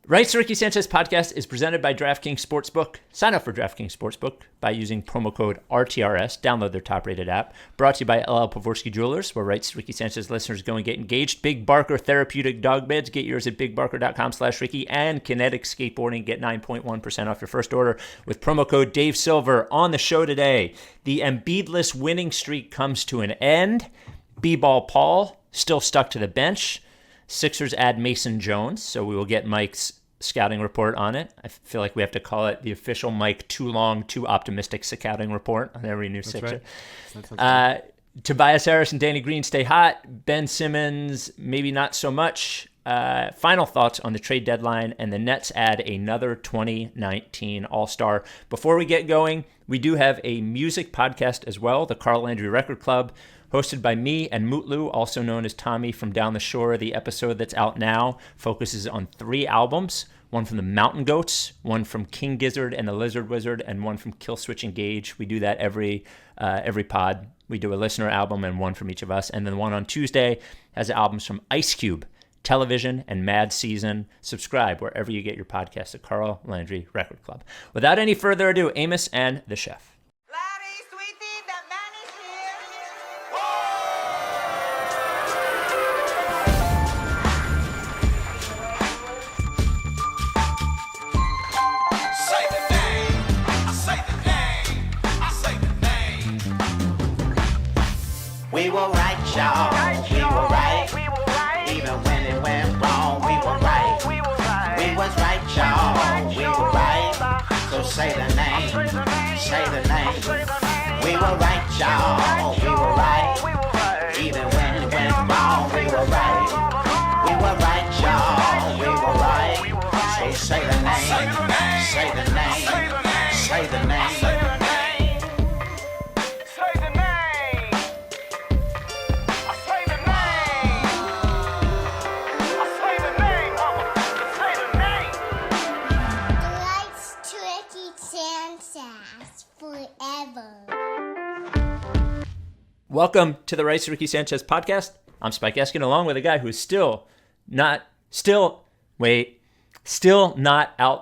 Rights to Ricky Sanchez podcast is presented by DraftKings Sportsbook. Sign up for DraftKings Sportsbook by using promo code RTRS. Download their top-rated app. Brought to you by Povorski Jewelers, where Rights to Ricky Sanchez listeners go and get engaged. Big Barker Therapeutic Dog Beds. Get yours at bigbarker.com/Ricky. And Kinetic Skateboarding. Get 9.1% off your first order with promo code Dave Silver. On the show today, the Embiidless winning streak comes to an end. B-Ball Paul still stuck to the bench. Sixers add Mason Jones, so we will get Mike's scouting report on it. I feel like we have to call it the official Mike too long, too optimistic scouting report on every new Sixer. Right. Tobias Harris and Danny Green stay hot. Ben Simmons, maybe not so much. Final thoughts on the trade deadline, and the Nets add another 2019 All-Star. Before we get going, we do have a music podcast as well, the Carl Landry Record Club, hosted by me and Mutlu, also known as Tommy from Down the Shore. The episode that's out now focuses on 3 albums, one from the Mountain Goats, one from King Gizzard and the Lizard Wizard, and one from Killswitch Engage. We do that every pod. We do a listener album and one from each of us. And then one on Tuesday has albums from Ice Cube, Television, and Mad Season. Subscribe wherever you get your podcast, the Carl Landry Record Club. Without any further ado, Amos and the Chef. We were right, y'all. We were right. Even when it went wrong, we were right. We was right, y'all. We were right. So say the name. Say the name. We were right, y'all. We were right. Even when it went wrong, we were right. We were right, y'all. We were right. So say the name. Say the name. Say the name. Welcome to the Rights to Ricky Sanchez podcast. I'm Spike Eskin, along with a guy who's still not out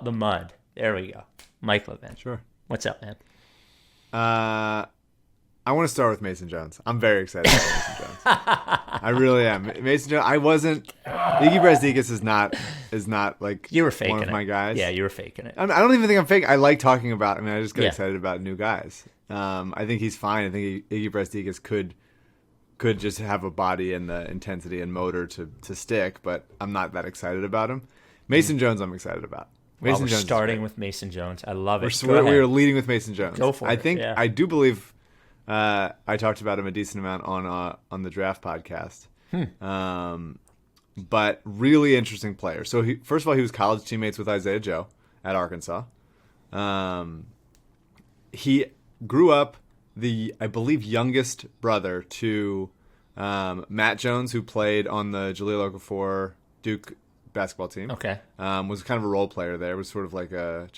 the mud. There we go. Mike Levin. Sure. What's up, man? I want to start with Mason Jones. I'm very excited about Mason Jones. I really am. Mason Jones, Iggy Brasdeikis is not like you were faking one of my guys. Yeah, you were faking it. I don't even think I'm fake. I like talking about, I just get excited about new guys. I think he's fine. I think Iggy Brasdeikis could just have a body and the intensity and motor to stick, but I'm not that excited about him. Mason Jones I'm excited about. We're starting with Mason Jones. I love it. We're leading with Mason Jones. Go for it. I do believe I talked about him a decent amount on the draft podcast. But really interesting player. So first of all, he was college teammates with Isaiah Joe at Arkansas. He grew up I believe, youngest brother to Matt Jones, who played on the Jahlil Okafor Duke basketball team. Okay. Was kind of a role player there. Was sort of like a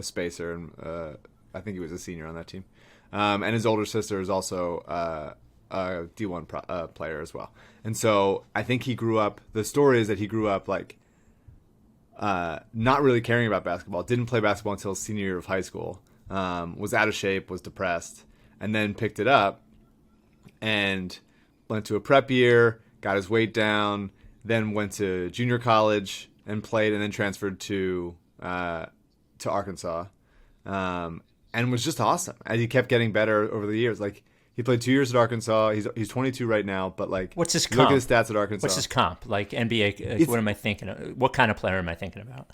spacer, and I think he was a senior on that team. And his older sister is also a D1 player as well. And so I think he grew up. The story is that he grew up like not really caring about basketball. Didn't play basketball until his senior year of high school. Was out of shape, was depressed, and then picked it up and went to a prep year, got his weight down, then went to junior college and played, and then transferred to Arkansas, and was just awesome. And he kept getting better over the years. Like, he played 2 years at Arkansas. He's 22 right now, but like, what's his comp? Look at his stats at Arkansas. What's his comp? Like NBA, what am I thinking of? What kind of player am I thinking about?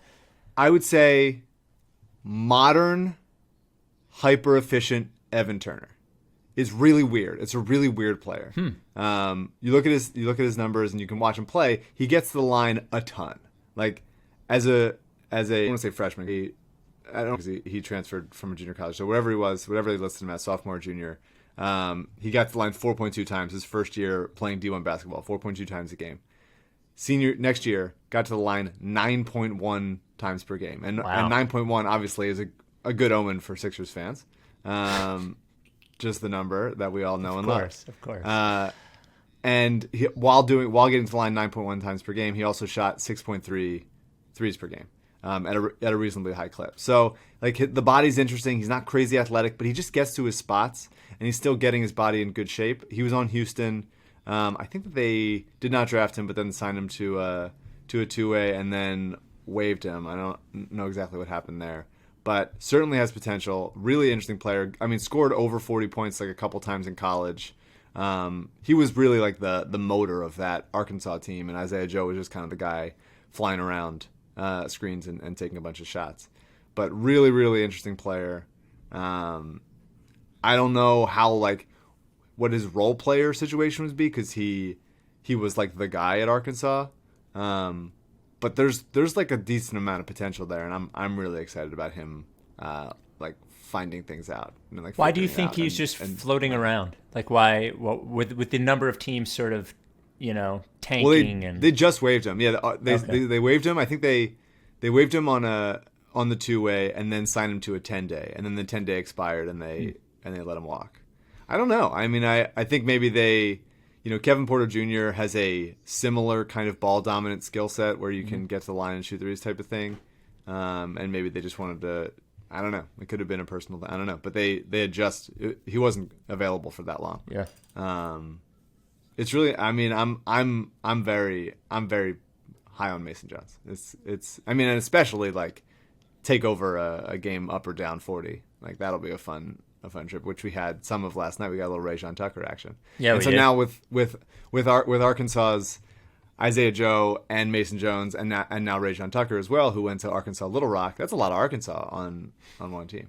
I would say modern, hyper-efficient Evan Turner. Is really weird. It's a really weird player. You look at his numbers and you can watch him play. He gets to the line a ton. Like as a I want to say freshman. He transferred from a junior college. So whatever they listed him as, sophomore, junior, he got to the line 4.2 times his first year playing D1 basketball. 4.2 times a game. Senior next year got to the line 9.1 times per game, and 9.1 obviously is a good omen for Sixers fans. Just the number that we all know and love. Of course. And while getting to the line 9.1 times per game, he also shot 6.3 threes per game at a reasonably high clip. So like the body's interesting. He's not crazy athletic, but he just gets to his spots, and he's still getting his body in good shape. He was on Houston. I think that they did not draft him, but then signed him to a two-way and then waived him. I don't know exactly what happened there, but certainly has potential. Really interesting player. I mean, scored over 40 points like a couple times in college. He was really like the motor of that Arkansas team, and Isaiah Joe was just kind of the guy flying around screens and taking a bunch of shots. But really, really interesting player. I don't know how what his role player situation would be, because he was like the guy at Arkansas. But there's like a decent amount of potential there, and I'm really excited about him finding things out. And, why do you think he's just floating around? Like why? With the number of teams sort of tanking, well, they just waived him. Yeah, they waived him. I think they waived him on the two-way and then signed him to a 10-day, and then the 10-day expired and they let him walk. I don't know. I mean, I think maybe they, Kevin Porter Jr. has a similar kind of ball dominant skill set where you can get to the line and shoot threes type of thing. And maybe they just wanted to, I don't know. It could have been a personal thing. I don't know. But they had he wasn't available for that long. Yeah. It's really, I mean, I'm very high on Mason Jones. It's I mean, and especially take over a game up or down 40. Like that'll be a fun trip, which we had some of last night. We got a little Rajon Tucker action. Yeah, and so did. now with Arkansas's Isaiah Joe and Mason Jones and now Rajon Tucker as well, who went to Arkansas Little Rock. That's a lot of Arkansas on one team,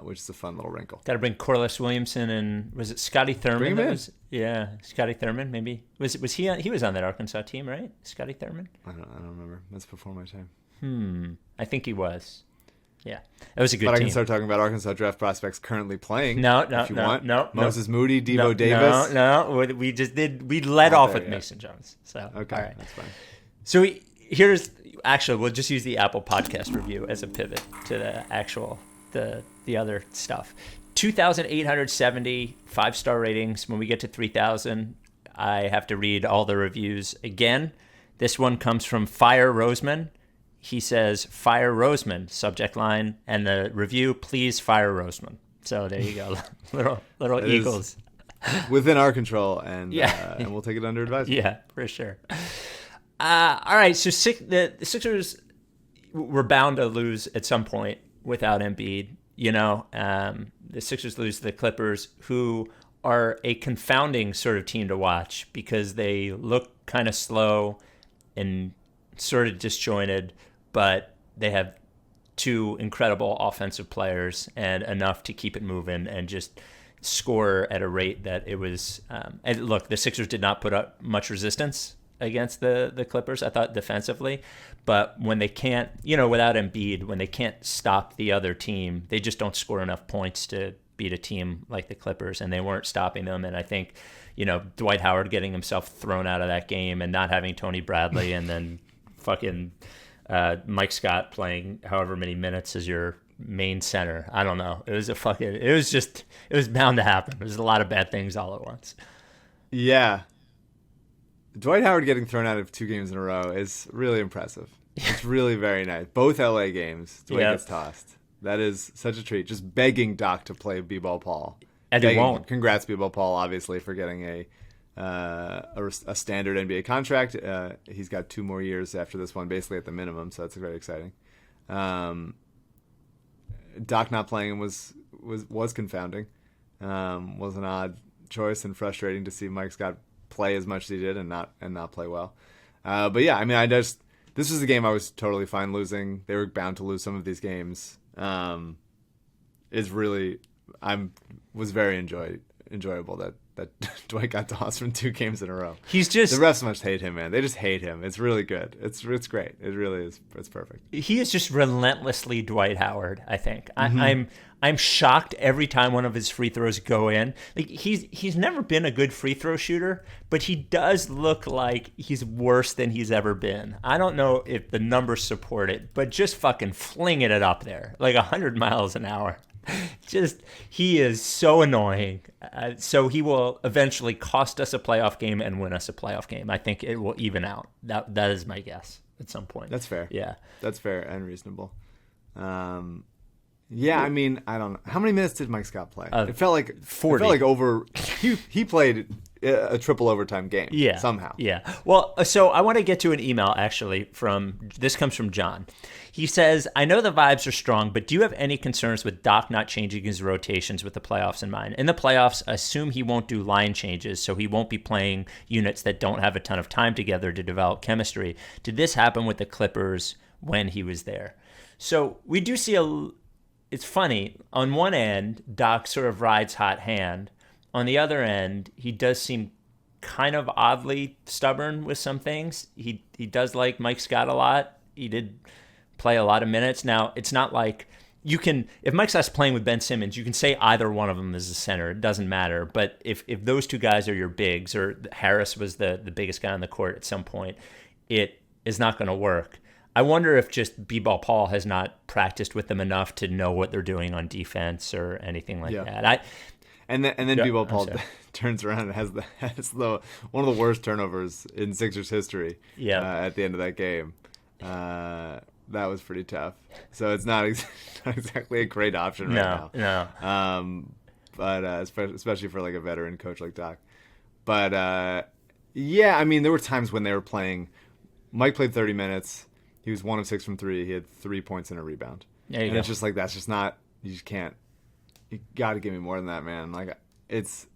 which is a fun little wrinkle. Got to bring Corliss Williamson and was it Scotty Thurman? Bring him in. Yeah, Scotty Thurman maybe. Was he on? He was on that Arkansas team, right? Scotty Thurman. I don't remember. That's before my time. I think he was. Yeah, it was a good team. But I can start talking about Arkansas draft prospects currently playing. No, if you want. no. Moses Moody, Devo Davis. No. We just did. We led off with Mason Jones. So okay, all right. That's fine. So we'll just use the Apple Podcast review as a pivot to the other stuff. 2,870 5-star ratings. When we get to 3,000, I have to read all the reviews again. This one comes from Fire Roseman. He says, "Fire Roseman," subject line, and the review, "Please fire Roseman." So there you go, little Eagles within our control, and yeah. And we'll take it under advisement. Yeah, for sure. All right, so the Sixers were bound to lose at some point without Embiid. The Sixers lose to the Clippers, who are a confounding sort of team to watch because they look kind of slow and sort of disjointed, but they have two incredible offensive players and enough to keep it moving and just score at a rate that it was. And look, the Sixers did not put up much resistance against the Clippers, I thought, defensively. But when they can't, without Embiid, when they can't stop the other team, they just don't score enough points to beat a team like the Clippers, and they weren't stopping them. And I think, Dwight Howard getting himself thrown out of that game and not having Tony Bradley and then fucking Mike Scott playing however many minutes as your main center. I don't know. It was bound to happen. There's a lot of bad things all at once. Yeah. Dwight Howard getting thrown out of 2 games in a row is really impressive. It's really very nice. Both LA games, Dwight gets tossed. That is such a treat. Just begging Doc to play B-Ball Paul. And he won't. Congrats, B-Ball Paul, obviously, for getting a standard NBA contract. He's got 2 more years after this one, basically at the minimum, so that's very exciting. Doc not playing him was confounding. Was an odd choice and frustrating to see Mike Scott play as much as he did and not play well. But yeah, I mean, this was a game I was totally fine losing. They were bound to lose some of these games. Was very enjoyable that Dwight got tossed from 2 games in a row. The refs must hate him, man. They just hate him. It's really good. It's great. It really is. It's perfect. He is just relentlessly Dwight Howard, I think. I'm shocked every time one of his free throws go in. Like he's never been a good free throw shooter, but he does look like he's worse than he's ever been. I don't know if the numbers support it, but just fucking flinging it up there like 100 miles an hour. He is so annoying. So he will eventually cost us a playoff game and win us a playoff game. I think it will even out. That is my guess. at some point. That's fair. Yeah. That's fair and reasonable. Yeah, I mean, I don't know. How many minutes did Mike Scott play? It felt like 40. It felt like over. He played a triple overtime game. Yeah. Somehow. Yeah. Well, so I want to get to an email actually this comes from John. He says, I know the vibes are strong, but do you have any concerns with Doc not changing his rotations with the playoffs in mind? In the playoffs, assume he won't do line changes, so he won't be playing units that don't have a ton of time together to develop chemistry. Did this happen with the Clippers when he was there? So we do see it's funny. On one end, Doc sort of rides hot hand. On the other end, he does seem kind of oddly stubborn with some things. He does like Mike Scott a lot. He did play a lot of minutes. Now, it's not like if Mike Scott's playing with Ben Simmons, you can say either one of them is the center. It doesn't matter. But if those two guys are your bigs, or Harris was the biggest guy on the court at some point, it is not going to work. I wonder if just B-Ball Paul has not practiced with them enough to know what they're doing on defense or anything like that. And then B-Ball Paul turns around and has one of the worst turnovers in Sixers history. At the end of that game. That was pretty tough. So it's not exactly a great option right now. No. But especially for like a veteran coach like Doc. But yeah, I mean, there were times when they were playing. Mike played 30 minutes. He was 1 of 6 from 3. He had 3 points and a rebound. It's just like, that's just not. You just can't. You got to give me more than that, man. Like, it's.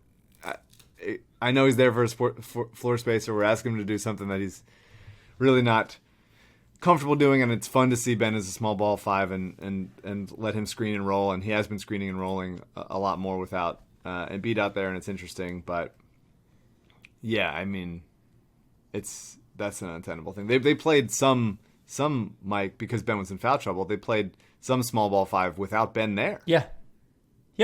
I know he's there for his floor space, or we're asking him to do something that he's really not comfortable doing, and it's fun to see Ben as a small ball 5 and let him screen and roll, and he has been screening and rolling a lot more without Embiid out there, and it's interesting, but yeah, I mean, that's an untenable thing. They played some Mike, because Ben was in foul trouble. They played some small ball 5 without Ben there. Yeah,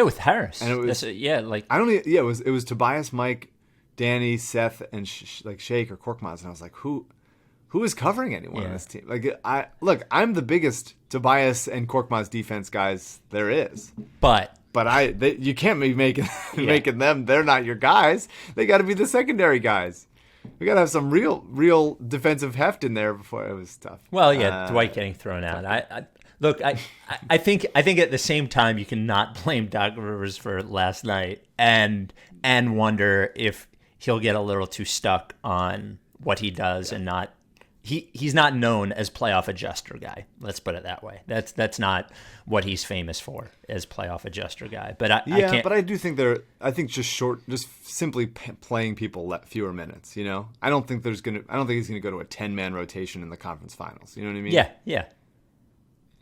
with Harris, and it was it was Tobias, Mike, Danny, Seth, and Shake or Korkmaz, and I was like, who is covering anyone on this team? Like, I'm the biggest Tobias and Korkmaz defense guys there is. But you can't be making them. They're not your guys. They got to be the secondary guys. We got to have some real defensive heft in there before. It was tough. Well, yeah, Dwight getting thrown out. I think at the same time you cannot blame Doc Rivers for last night and wonder if he'll get a little too stuck on what he does and not. He's not known as playoff adjuster guy. Let's put it that way. That's not what he's famous for, as playoff adjuster guy. But I do think just simply playing people fewer minutes. You know, I don't think he's gonna go to a 10-man rotation in the conference finals. You know what I mean? Yeah.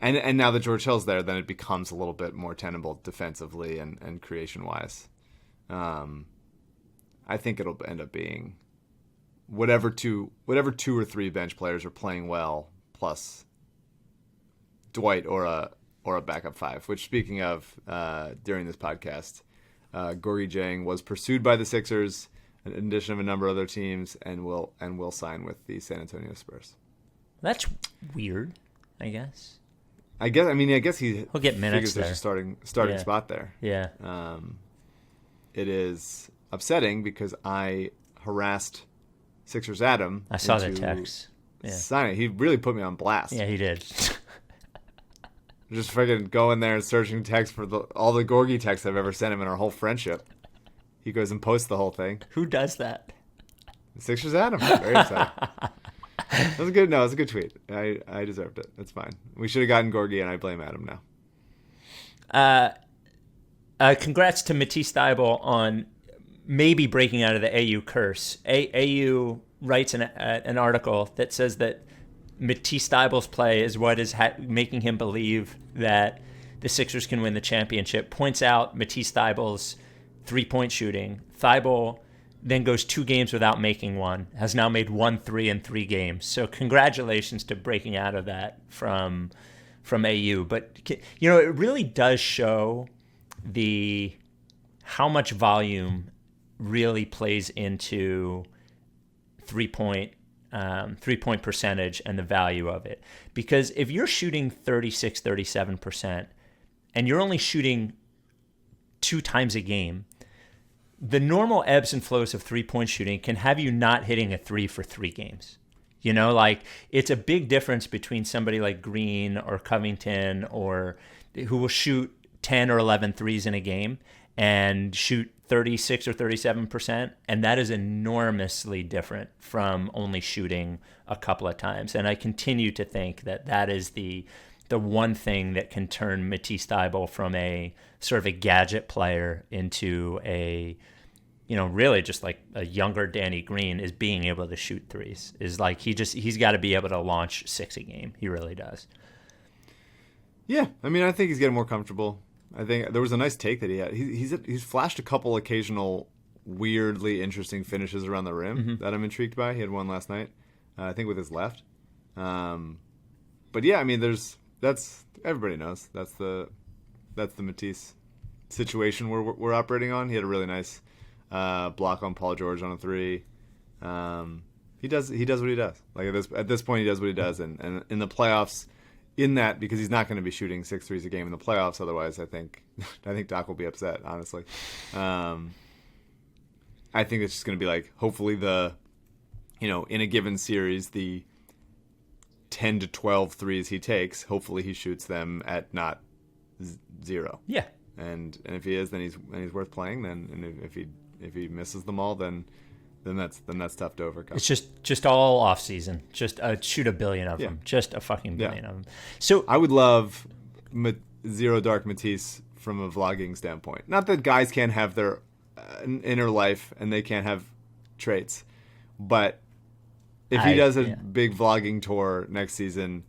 And now that George Hill's there, then it becomes a little bit more tenable defensively and creation wise. I think it'll end up being whatever two or three bench players are playing well, plus Dwight or a backup 5. Which, speaking of, during this podcast, Gorgie Jang was pursued by the Sixers, in addition of a number of other teams, and will sign with the San Antonio Spurs. That's weird, I guess. I guess he'll get minutes there. There's a starting spot there. Yeah. It is upsetting because I harassed Sixers Adam. I saw the text. Yeah. Sign it. He really put me on blast. Yeah, he did. Just freaking going there and searching text for all the Gorgie texts I've ever sent him in our whole friendship. He goes and posts the whole thing. Who does that? Sixers Adam. Very excited. It was good. No, it was a good tweet. I deserved it. That's fine. We should have gotten Gorgie, and I blame Adam now. Congrats to Matisse Thybulle on maybe breaking out of the AU curse. AU writes an article that says that Matisse Thybulle's play is what is making him believe that the Sixers can win the championship. Points out Matisse Thybulle's three-point shooting. Thybulle then goes 2 games without making one, has now made 1 3 in 3 games. So congratulations to breaking out of that from AU. But, you know, it really does show how much volume really plays into three-point percentage and the value of it. Because if you're shooting 36, 37%, and you're only shooting 2 times a game, the normal ebbs and flows of three-point shooting can have you not hitting a 3 for 3 games. You know, like it's a big difference between somebody like Green or Covington or who will shoot 10 or 11 threes in a game and shoot 36 or 37%. And that is enormously different from only shooting a couple of times. And I continue to think that that is the one thing that can turn Matisse Thybulle from a sort of a gadget player into a, really just like a younger Danny Green, is being able to shoot threes. Is like he's got to be able to launch 6 a game. He really does. Yeah, I mean, I think he's getting more comfortable. I think there was a nice take that he had. He's flashed a couple occasional weirdly interesting finishes around the rim that I'm intrigued by. He had one last night, I think with his left. But yeah, I mean, that's everybody knows that's the Matisse situation we're operating on. He had a really nice block on Paul George on a 3. He does what he does. Like at this point, he does what he does, and in the playoffs, because he's not going to be shooting 6 threes a game in the playoffs. Otherwise, I think Doc will be upset. Honestly, I think it's just going to be like, hopefully in a given series, the 10 to 12 threes he takes, hopefully he shoots them at not 0. Yeah. And if he is, then he's worth playing. Then, and if he misses them all, then that's tough to overcome. It's just all off season. Just shoot a billion of them. Just a fucking billion of them. So I would love Zero Dark Matisse from a vlogging standpoint. Not that guys can't have their inner life and they can't have traits, but if he does a big vlogging tour next season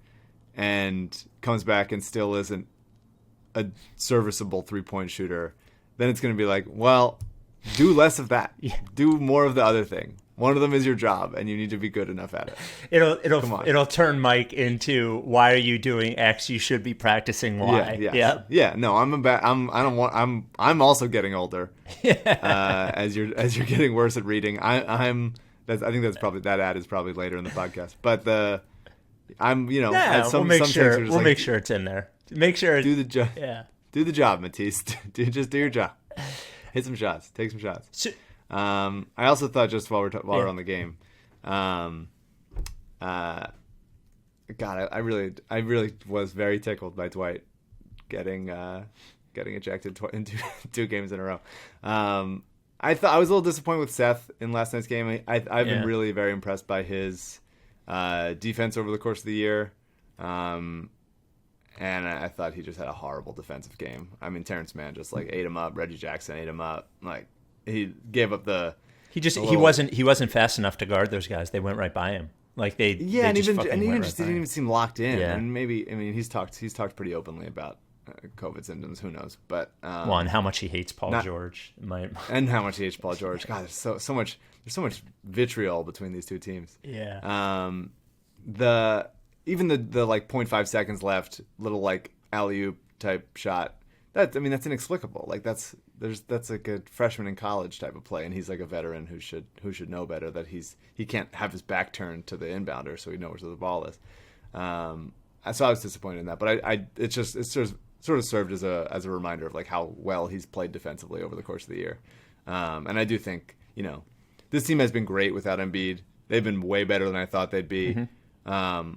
and comes back and still isn't a serviceable 3-point shooter, then it's going to be like, well, do less of that. Yeah. Do more of the other thing. One of them is your job, and you need to be good enough at it. It'll turn Mike into, why are you doing X? You should be practicing Y. Yeah. No, I'm also getting older. As you're getting worse at reading. I think that's probably, that ad is probably later in the podcast. But we'll make sure it's in there. Make sure do the job. Yeah. Do the job, Matisse. Just do your job. Hit some shots. Take some shots. So, I also thought, just while we're on the game, God, I really was very tickled by Dwight getting ejected in two games in a row. I was a little disappointed with Seth in last night's game. I've been really very impressed by his defense over the course of the year. And I thought he just had a horrible defensive game. I mean, Terrence Mann just like ate him up. Reggie Jackson ate him up. Like, he gave up he wasn't fast enough to guard those guys. They went right by him. Like they didn't even seem locked in. Yeah. And maybe, I mean, he's talked pretty openly about COVID symptoms. Who knows? But and how much he hates Paul George. And how much he hates Paul George. God, there's so much vitriol between these two teams. Yeah. Even the like 0.5 seconds left, little like alley-oop type shot. That's inexplicable. Like that's like a freshman in college type of play, and he's like a veteran who should know better that he can't have his back turned to the inbounder, so he knows where the ball is. So I was disappointed in that, but it sort of served as a reminder of like how well he's played defensively over the course of the year. And I do think this team has been great without Embiid. They've been way better than I thought they'd be. Mm-hmm.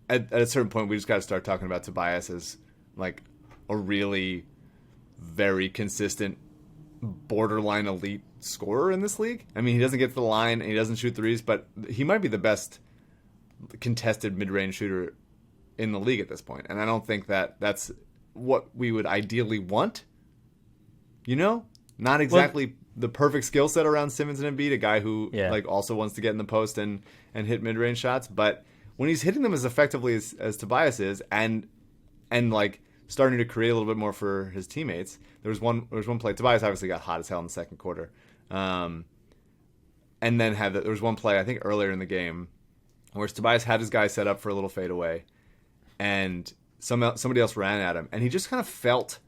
At a certain point, we just got to start talking about Tobias as like a really very consistent, borderline elite scorer in this league. I mean, he doesn't get to the line and he doesn't shoot threes, but he might be the best contested mid-range shooter in the league at this point. And I don't think that's what we would ideally want. Not exactly the perfect skill set around Simmons and Embiid, a guy who like also wants to get in the post and hit mid-range shots, but when he's hitting them as effectively as Tobias is, and like starting to create a little bit more for his teammates, there was one play. Tobias obviously got hot as hell in the second quarter, and then there was one play I think earlier in the game where Tobias had his guy set up for a little fadeaway, and somebody else ran at him, and he just kind of felt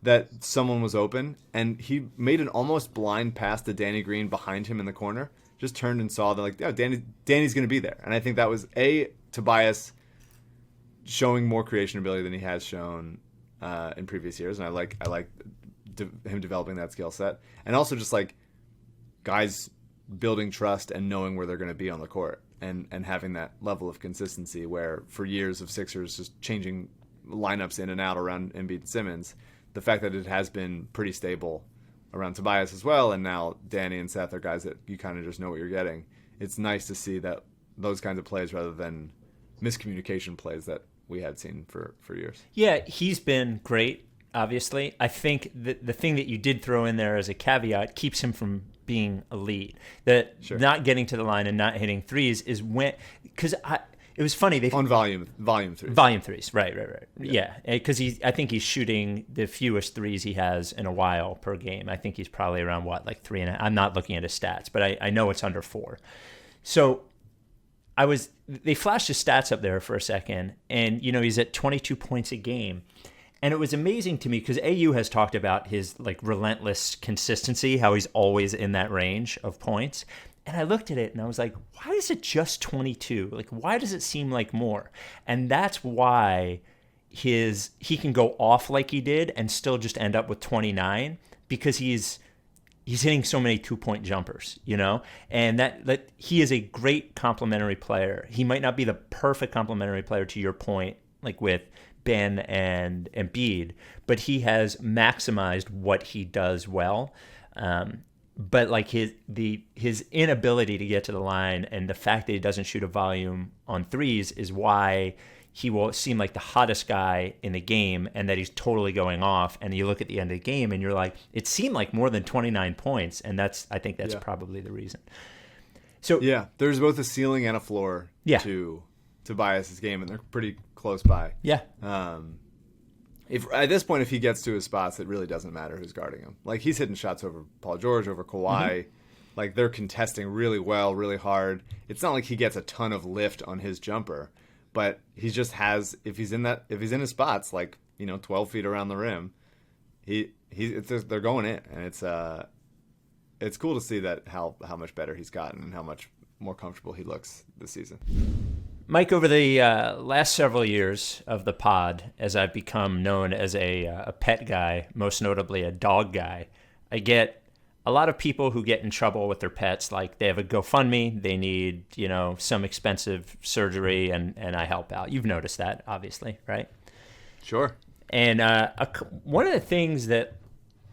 that someone was open, and he made an almost blind pass to Danny Green behind him in the corner. Just turned and saw that, like, Danny's going to be there. And I think that was, Tobias showing more creation ability than he has shown in previous years. And I like him developing that skill set. And also just, like, guys building trust and knowing where they're going to be on the court. and having that level of consistency where for years of Sixers just changing lineups in and out around Embiid and Simmons, the fact that it has been pretty stable around Tobias as well, and now Danny and Seth are guys that you kind of just know what you're getting. It's nice to see that those kinds of plays rather than miscommunication plays that we had seen for years. Yeah, he's been great, obviously. I think the thing that you did throw in there as a caveat keeps him from being elite. That not getting to the line and not hitting threes is when, because it was funny. They on volume threes. Volume threes, right. Yeah, because I think he's shooting the fewest threes he has in a while per game. I think he's probably around like 3.5. I'm not looking at his stats, but I know it's under 4. So they flashed his stats up there for a second, and he's at 22 points a game. And it was amazing to me because AU has talked about his like relentless consistency, how he's always in that range of points. And I looked at it and I was like, why is it just 22? Like, why does it seem like more? And that's why he can go off like he did and still just end up with 29 because he's hitting so many 2-point jumpers, and that he is a great complementary player. He might not be the perfect complementary player to your point, like with Ben and Embiid, but he has maximized what he does well. But like his inability to get to the line and the fact that he doesn't shoot a volume on threes is why he will seem like the hottest guy in the game and that he's totally going off. And you look at the end of the game and you're like, it seemed like more than 29 points. And I think that's probably the reason. So yeah, there's both a ceiling and a floor to Tobias's game, and they're pretty close by. Yeah. If at this point, if he gets to his spots, it really doesn't matter who's guarding him. Like, he's hitting shots over Paul George, over Kawhi. Mm-hmm. Like, they're contesting really well, really hard. It's not like he gets a ton of lift on his jumper, but he just has, if he's in his spots, like, 12 feet around the rim, they're going in, and it's cool to see that how much better he's gotten and how much more comfortable he looks this season. Mike, over the last several years of the pod, as I've become known as a pet guy, most notably a dog guy, I get a lot of people who get in trouble with their pets. Like, they have a GoFundMe, they need, some expensive surgery, and I help out. You've noticed that, obviously, right? Sure. And one of the things that,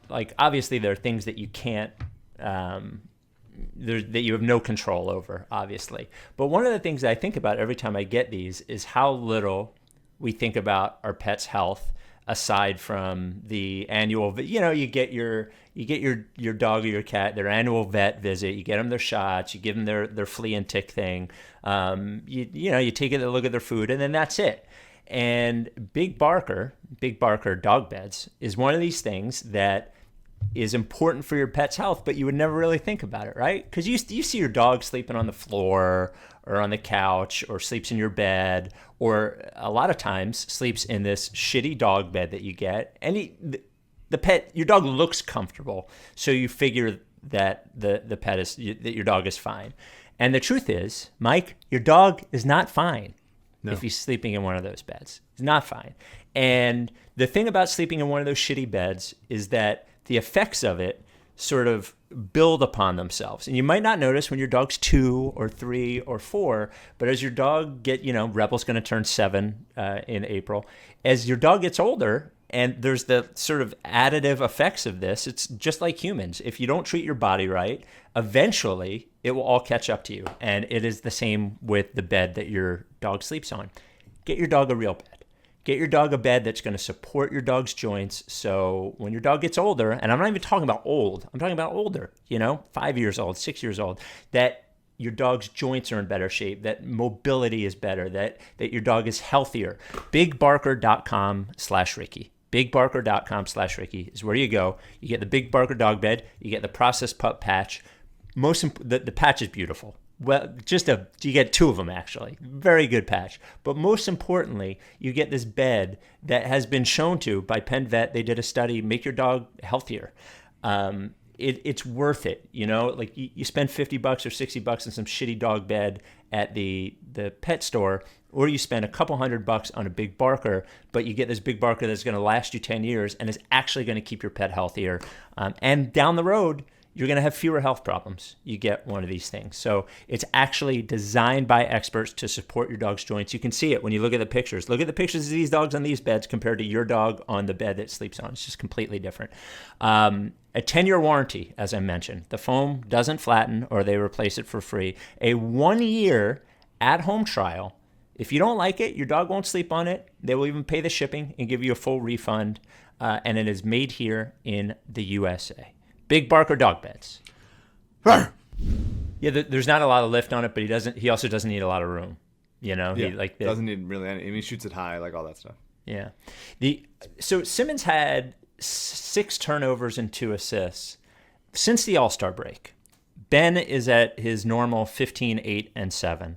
like, obviously there are things that you can't that you have no control over, obviously. But one of the things that I think about every time I get these is how little we think about our pet's health, aside from the annual, you get your dog or your cat, their annual vet visit, you get them their shots, you give them their flea and tick thing, you take a look at their food, and then that's it. And Big Barker dog beds is one of these things that is important for your pet's health, but you would never really think about it, right? Because you see your dog sleeping on the floor or on the couch or sleeps in your bed, or a lot of times sleeps in this shitty dog bed that you get. And your dog looks comfortable, so you figure that the pet is, that your dog is fine. And the truth is, Mike, your dog is not fine. No. If he's sleeping in one of those beds. He's not fine. And the thing about sleeping in one of those shitty beds is that the effects of it sort of build upon themselves. And you might not notice when your dog's 2 or 3 or 4, but as your dog Rebel's going to turn 7 in April. As your dog gets older, and there's the sort of additive effects of this, it's just like humans. If you don't treat your body right, eventually it will all catch up to you. And it is the same with the bed that your dog sleeps on. Get your dog a real bed. Get your dog a bed that's going to support your dog's joints, so when your dog gets older, and I'm not even talking about old, I'm talking about older, 5 years old, 6 years old, that your dog's joints are in better shape, that mobility is better, that your dog is healthier. BigBarker.com/Ricky. BigBarker.com/Ricky is where you go. You get the Big Barker dog bed. You get the processed pup patch. The patch is beautiful. Well, you get 2 of them, actually. Very good patch. But most importantly, you get this bed that has been shown to, by Penn Vet, they did a study, make your dog healthier. It's worth it, Like, you spend $50 or $60 on some shitty dog bed at the pet store, or you spend a couple $100 on a Big Barker, but you get this Big Barker that's going to last you 10 years and is actually going to keep your pet healthier. And down the road, you're going to have fewer health problems. You get one of these things. So it's actually designed by experts to support your dog's joints. You can see it when you look at the pictures. Look at the pictures of these dogs on these beds compared to your dog on the bed that sleeps on. It's just completely different. A 10-year warranty, as I mentioned. The foam doesn't flatten or they replace it for free. A 1-year at-home trial. If you don't like it, your dog won't sleep on it. They will even pay the shipping and give you a full refund. And it is made here in the USA. Big bark or dog beds? Yeah, there's not a lot of lift on it, but he also doesn't need a lot of room. You know, he doesn't need really any. I mean, he shoots it high, like all that stuff. Yeah. So Simmons had 6 turnovers and 2 assists since the All-Star break. Ben is at his normal 15, 8, and 7.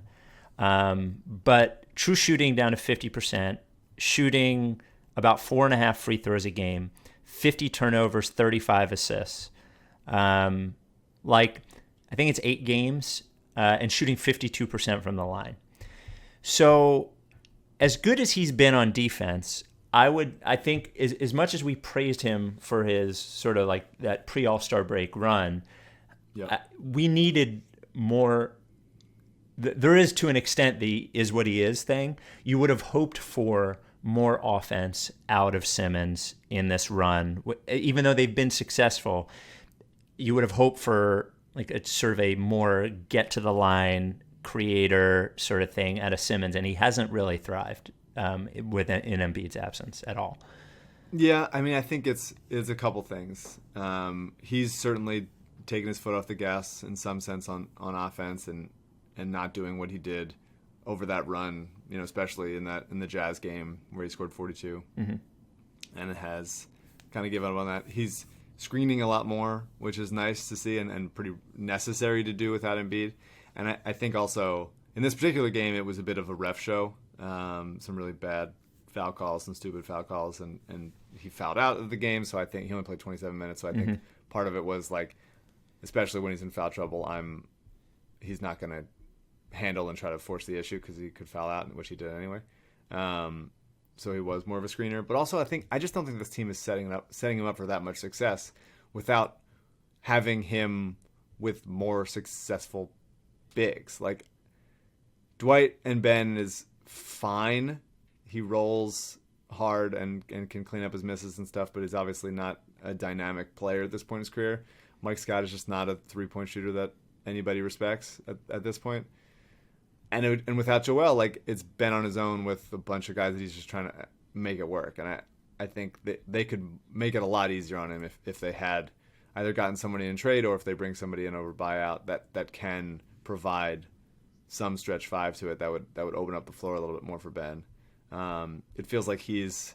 But true shooting down to 50%, shooting about 4.5 free throws a game, 50 turnovers, 35 assists. I think it's 8 games, and shooting 52% from the line. So as good as he's been on defense, I think as much as we praised him for his sort of like that pre-All-Star break run, we needed more. There is, to an extent, the is what he is thing. You would have hoped for more offense out of Simmons in this run. Even though they've been successful, you would have hoped for like a sort of a more get to the line creator sort of thing out of Simmons, and he hasn't really thrived in Embiid's absence at all. Yeah, I mean, I think it's a couple things. He's certainly taken his foot off the gas in some sense on offense and not doing what he did over that run, you know, especially in the Jazz game where he scored 42, and it has kind of given up on that. He's screening a lot more, which is nice to see and pretty necessary to do without Embiid. And I think also in this particular game, it was a bit of a ref show, some really bad foul calls, some stupid foul calls, and he fouled out of the game. So I think he only played 27 minutes. So I think part of it was like, especially when he's in foul trouble, he's not going to handle and try to force the issue because he could foul out, which he did anyway. So he was more of a screener. But also, I just don't think this team is setting him up for that much success without having him with more successful bigs. Like Dwight and Ben is fine. He rolls hard and can clean up his misses and stuff, but he's obviously not a dynamic player at this point in his career. Mike Scott is just not a three-point shooter that anybody respects at this point. And without Joel, like, it's Ben on his own with a bunch of guys that he's just trying to make it work. And I think that they could make it a lot easier on him if they had either gotten somebody in trade or if they bring somebody in over buyout that can provide some stretch five to it that would open up the floor a little bit more for Ben. It feels like he's,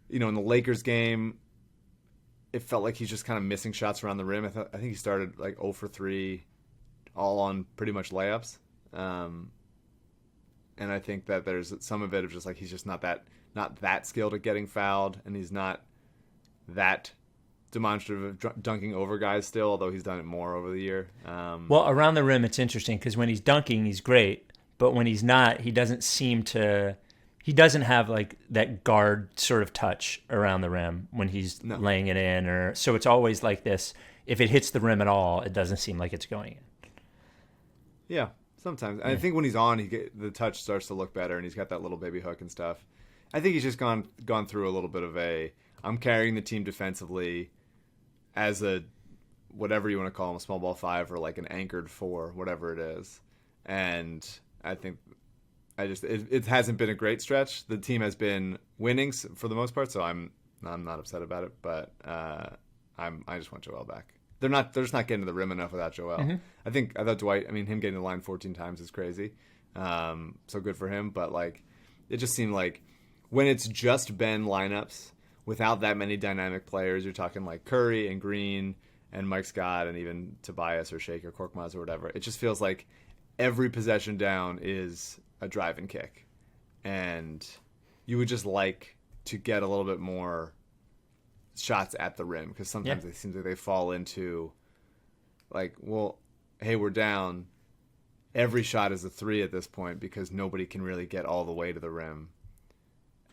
in the Lakers game, it felt like he's just kind of missing shots around the rim. I think he started like 0 for 3, all on pretty much layups. And I think that there's some of it of just like he's just not that skilled at getting fouled, and he's not that demonstrative of dunking over guys still, although he's done it more over the year. Well, around the rim, it's interesting because when he's dunking, he's great, but when he's not, he doesn't have like that guard sort of touch around the rim when he's laying it in, so it's always like this. If it hits the rim at all, it doesn't seem like it's going in. Yeah, sometimes. Yeah. I think when he's on, the touch starts to look better, and he's got that little baby hook and stuff. I think he's just gone through a little bit of I'm carrying the team defensively as a, whatever you want to call him, a small ball 5 or like an anchored 4, whatever it is. And I think it hasn't been a great stretch. The team has been winning for the most part, so I'm not upset about it. But I just want Joel back. They're just not getting to the rim enough without Joel. Mm-hmm. I thought Dwight. I mean, him getting to the line 14 times is crazy. So good for him. But like, it just seemed like when it's just Ben lineups without that many dynamic players, you're talking like Curry and Green and Mike Scott and even Tobias or Shake or Korkmaz or whatever. It just feels like every possession down is a drive and kick, and you would just like to get a little bit more shots at the rim, because sometimes it seems like they fall into like, well, hey, we're down, every shot is a 3 at this point because nobody can really get all the way to the rim.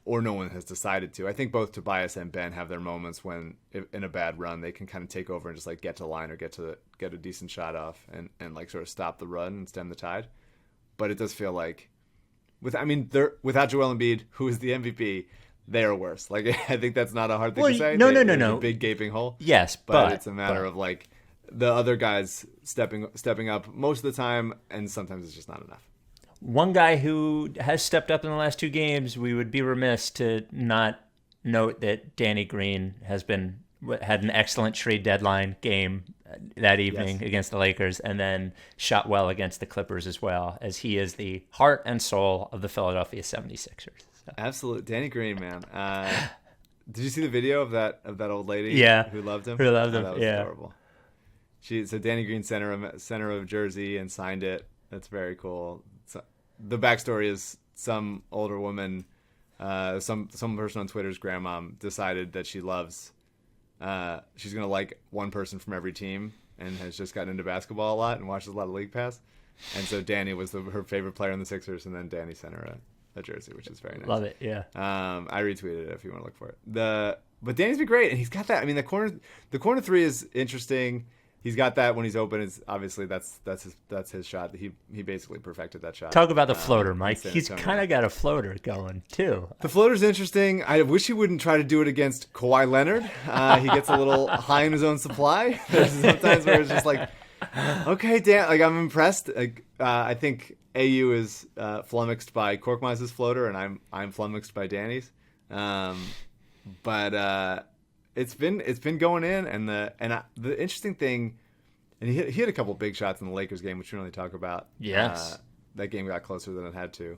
or no one has decided to. I think both Tobias and Ben have their moments when, in a bad run, they can kind of take over and just like get to the line or get a decent shot off and like sort of stop the run and stem the tide. But it does feel like, without Joel Embiid, who is the MVP, they are worse. Like, I think that's not a hard thing to say. No. There's a big gaping hole. Yes, but it's a matter of like the other guys stepping up most of the time, and sometimes it's just not enough. One guy who has stepped up in the last 2 games, we would be remiss to not note that Danny Green had an excellent trade deadline game that evening against the Lakers, and then shot well against the Clippers as well, as he is the heart and soul of the Philadelphia 76ers. So. Absolute Danny Green, man. Did you see the video of that old lady? Yeah, who loved him? That was adorable. So Danny Green sent her a center of jersey and signed it. That's very cool. The backstory is some older woman, some person on Twitter's grandmom decided that she's gonna like one person from every team, and has just gotten into basketball a lot and watches a lot of League Pass. And so Danny was her favorite player in the Sixers, and then Danny sent her a jersey, which is very nice. Love it, yeah. I retweeted it if you want to look for it. But Danny's been great, and he's got that. I mean, the corner three is interesting. He's got that when he's open. It's obviously that's his shot. He basically perfected that shot. Talk about the floater, Mike. He's kind of got a floater going too. The floater's interesting. I wish he wouldn't try to do it against Kawhi Leonard. He gets a little high in his own supply. There's sometimes where it's just like, okay, Dan. Like, I'm impressed. I think AU is flummoxed by Korkmaz's floater, and I'm flummoxed by Danny's. But it's been going in, and the interesting thing, and he hit a couple big shots in the Lakers game, which we don't really talk about. Yes, that game got closer than it had to.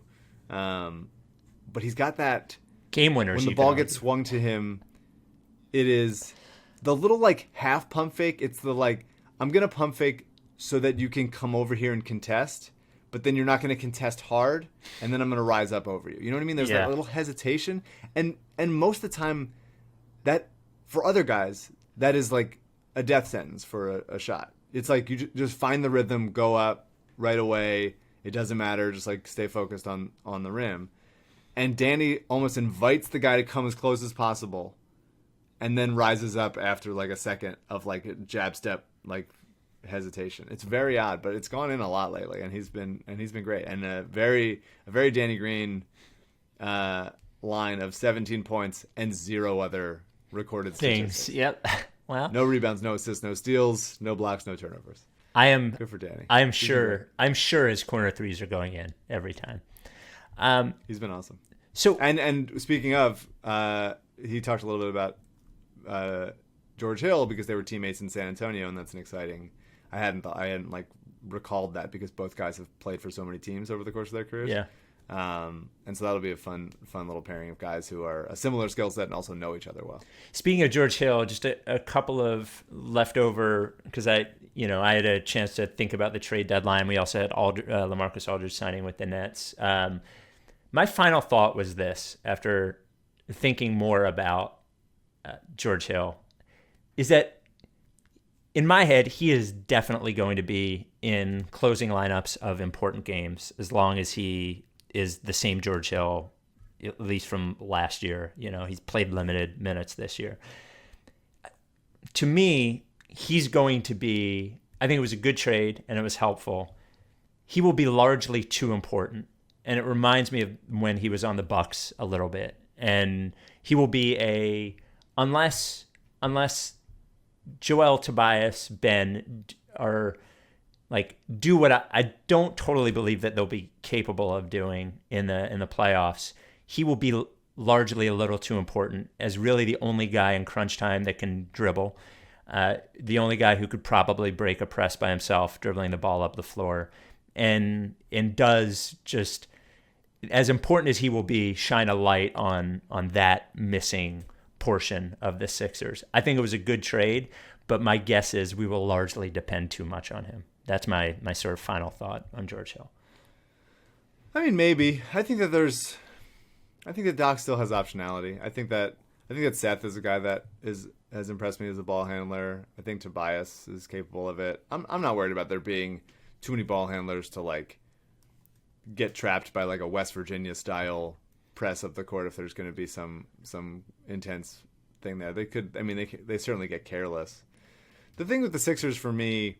But he's got that game winners. When the ball gets swung to him, it is the little like half pump fake. It's the like, I'm gonna pump fake so that you can come over here and contest, but then you're not gonna contest hard, and then I'm gonna rise up over you. You know what I mean? There's that little hesitation, and most of the time, that for other guys, that is like a death sentence for a shot. It's like you just find the rhythm, go up right away. It doesn't matter. Just like stay focused on the rim. And Danny almost invites the guy to come as close as possible, and then rises up after like a second of like a jab step like hesitation. It's very odd, but it's gone in a lot lately, and he's been great. And a very Danny Green line of 17 points and 0 other recorded things. Statistics. Yep. Wow. No rebounds, no assists, no steals, no blocks, no turnovers. Good for Danny. I'm sure his corner threes are going in every time. He's been awesome. So and speaking of, he talked a little bit about George Hill, because they were teammates in San Antonio, and that's an exciting. I hadn't like recalled that, because both guys have played for so many teams over the course of their careers. Yeah. And so that'll be a fun little pairing of guys who are a similar skill set and also know each other well. Speaking of George Hill, just a couple of leftover, because I had a chance to think about the trade deadline. We also had LeMarcus Alrdidge signing with the Nets. My final thought was this, after thinking more about George Hill, is that in my head, he is definitely going to be in closing lineups of important games, as long as he is the same George Hill, at least from last year. He's played limited minutes this year. To me, he's going to be, I think it was a good trade and it was helpful. He will be largely too important. And it reminds me of when he was on the Bucks a little bit. And he will be unless Joel, Tobias, Ben are like do what I don't totally believe that they'll be capable of doing in the playoffs. He will be largely a little too important as really the only guy in crunch time that can dribble, the only guy who could probably break a press by himself, dribbling the ball up the floor, and does just, as important as he will be, shine a light on that missing portion of the Sixers. I think it was a good trade, but my guess is we will largely depend too much on him. That's my sort of final thought on George Hill. I mean, maybe. I think that Doc still has optionality. I think that Seth is a guy that has impressed me as a ball handler. I think Tobias is capable of it. I'm not worried about there being too many ball handlers to like get trapped by like a West Virginia style press up the court if there's going to be some intense thing there. They could. I mean, they certainly get careless. The thing with the Sixers for me,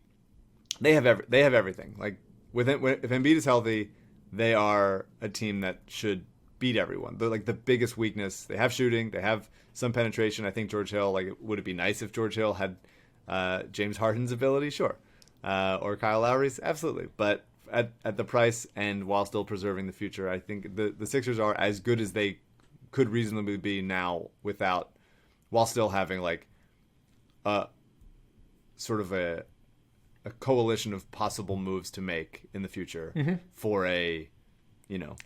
they have everything. Like if Embiid is healthy, they are a team that should beat everyone. They're like the biggest weakness. They have shooting. They have some penetration. I think George Hill. Like, would it be nice if George Hill had James Harden's ability? Sure. Or Kyle Lowry's? Absolutely. But at the price and while still preserving the future, I think the Sixers are as good as they could reasonably be now while still having like sort of a coalition of possible moves to make in the future for a,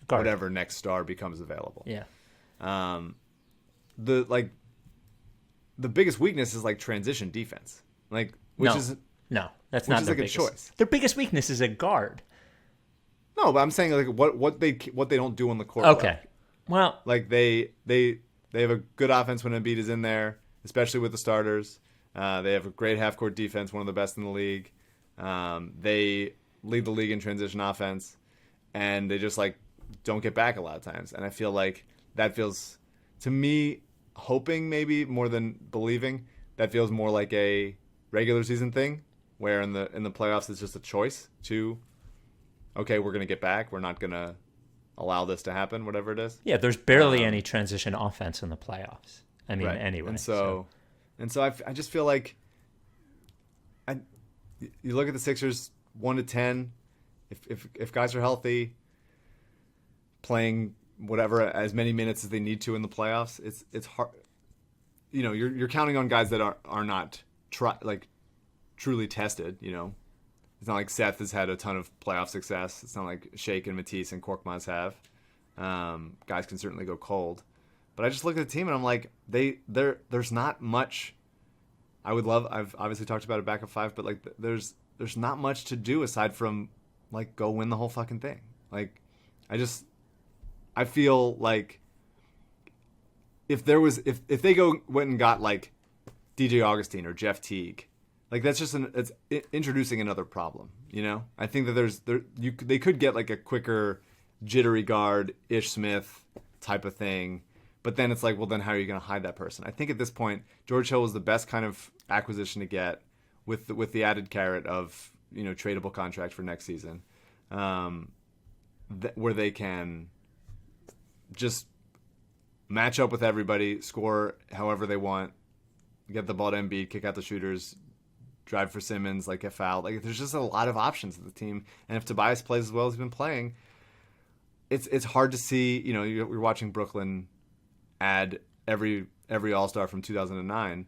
whatever next star becomes available. Yeah. The biggest weakness is like transition defense. Like, that's not their biggest choice. Their biggest weakness is a guard. No, but I'm saying like what they don't do on the court. Okay. Well, like they have a good offense when Embiid is in there, especially with the starters. They have a great half-court defense, one of the best in the league. They lead the league in transition offense, and they just like don't get back a lot of times. And I feel like that feels, to me, hoping maybe more than believing, that feels more like a regular season thing, where in the playoffs it's just a choice to, okay, we're gonna get back. We're not gonna allow this to happen, whatever it is. Yeah, there's barely any transition offense in the playoffs. I mean, anyway. And so I just feel like you look at the Sixers 1-10. If guys are healthy, playing whatever as many minutes as they need to in the playoffs, it's hard. You're counting on guys that are not truly tested. It's not like Seth has had a ton of playoff success. It's not like Shake and Matisse and Korkmaz have. Guys can certainly go cold. But I just look at the team and I'm like, there's not much. I've obviously talked about a back of five, but like there's not much to do aside from like go win the whole fucking thing. Like I feel like if they went and got like DJ Augustine or Jeff Teague, like that's just it's introducing another problem. I think that they could get like a quicker jittery guard, Ish Smith type of thing. But then it's like, well, then how are you going to hide that person? I think at this point, George Hill was the best kind of acquisition to get with the added carrot of, tradable contract for next season, where they can just match up with everybody, score however they want, get the ball to Embiid, kick out the shooters, drive for Simmons, like get fouled. Like there's just a lot of options with the team. And if Tobias plays as well as he's been playing, it's hard to see. You're watching Brooklyn add every All-Star from 2009,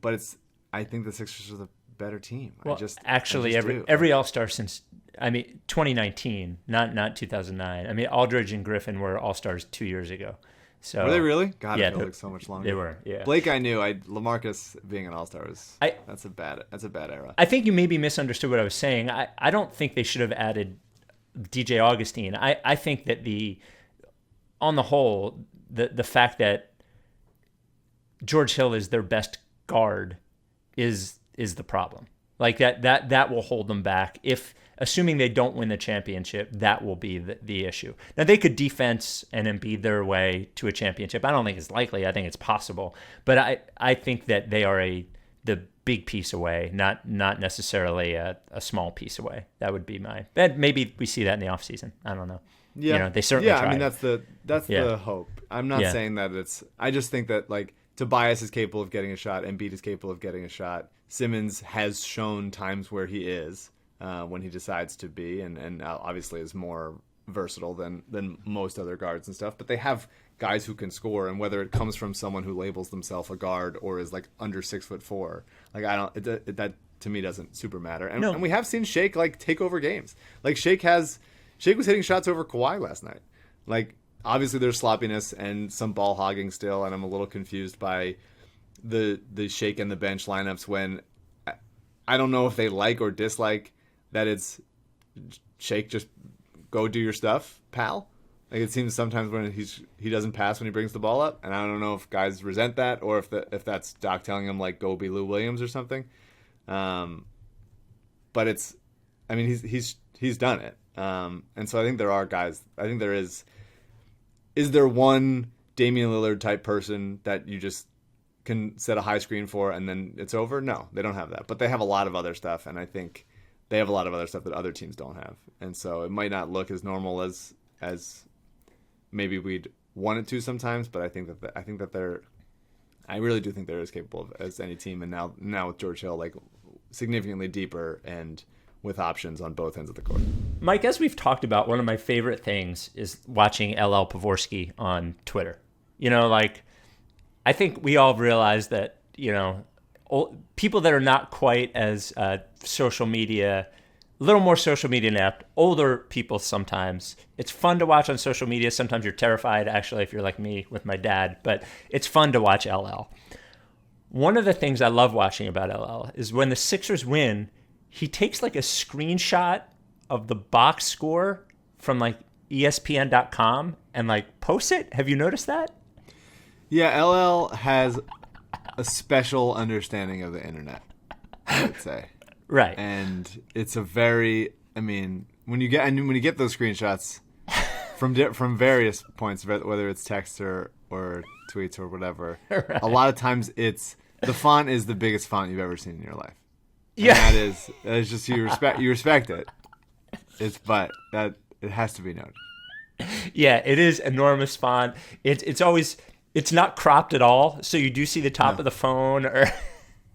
but I think the Sixers are the better team. Well, every All-Star since 2019, not 2009. I mean, Aldridge and Griffin were All-Stars 2 years ago. So were they really? God, yeah, it feels like so much longer. They were. Yeah. Blake, I knew. LeMarcus being an All-Star that's a bad era. I think you maybe misunderstood what I was saying. I don't think they should have added DJ Augustine. I think that on the whole, the fact that George Hill is their best guard is the problem. Like that will hold them back. Assuming they don't win the championship, that will be the issue. Now they could defense and Embiid their way to a championship. I don't think it's likely. I think it's possible. But I think that they are the big piece away, not necessarily a small piece away. That would be maybe we see that in the offseason. I don't know. Yeah, they certainly tried. I mean that's the hope. I'm not saying that I just think that like Tobias is capable of getting a shot, Embiid is capable of getting a shot. Simmons has shown times where he is when he decides to be, and obviously is more versatile than most other guards and stuff. But they have guys who can score, and whether it comes from someone who labels themselves a guard or is like under 6'4", like that to me doesn't super matter. And we have seen Shake like take over games. Like Shake was hitting shots over Kawhi last night. Like, obviously there's sloppiness and some ball hogging still, and I'm a little confused by the Shake and the bench lineups when I don't know if they like or dislike that it's Shake, just go do your stuff, pal. Like it seems sometimes when he doesn't pass when he brings the ball up, and I don't know if guys resent that or if that's Doc telling him like go be Lou Williams or something. But I mean, he's done it. And so I think there are guys. I think there is. Is there one Damian Lillard type person that you just can set a high screen for and then it's over? No, they don't have that. But they have a lot of other stuff, and I think they have a lot of other stuff that other teams don't have. And so it might not look as normal as maybe we'd want it to sometimes. But I think that they're. I really do think they're as capable as any team, and now with George Hill, like significantly deeper and with options on both ends of the court. Mike, as we've talked about, one of my favorite things is watching LL Povorski on Twitter. Like, I think we all realize that, people that are not quite as social media, a little more social media inept, older people sometimes, it's fun to watch on social media. Sometimes you're terrified, actually, if you're like me with my dad, but it's fun to watch LL. One of the things I love watching about LL is when the Sixers win, he takes like a screenshot of the box score from like ESPN.com and like posts it. Have you noticed that? Yeah, LL has a special understanding of the internet, I would say. Right. And it's a very, I mean, when you get those screenshots from various points, whether it's text or tweets or whatever, right. A lot of times the font is the biggest font you've ever seen in your life. And yeah, that is just you respect it. But it has to be noted. Yeah, it is enormous font. It's not cropped at all, so you do see the top of the phone. Or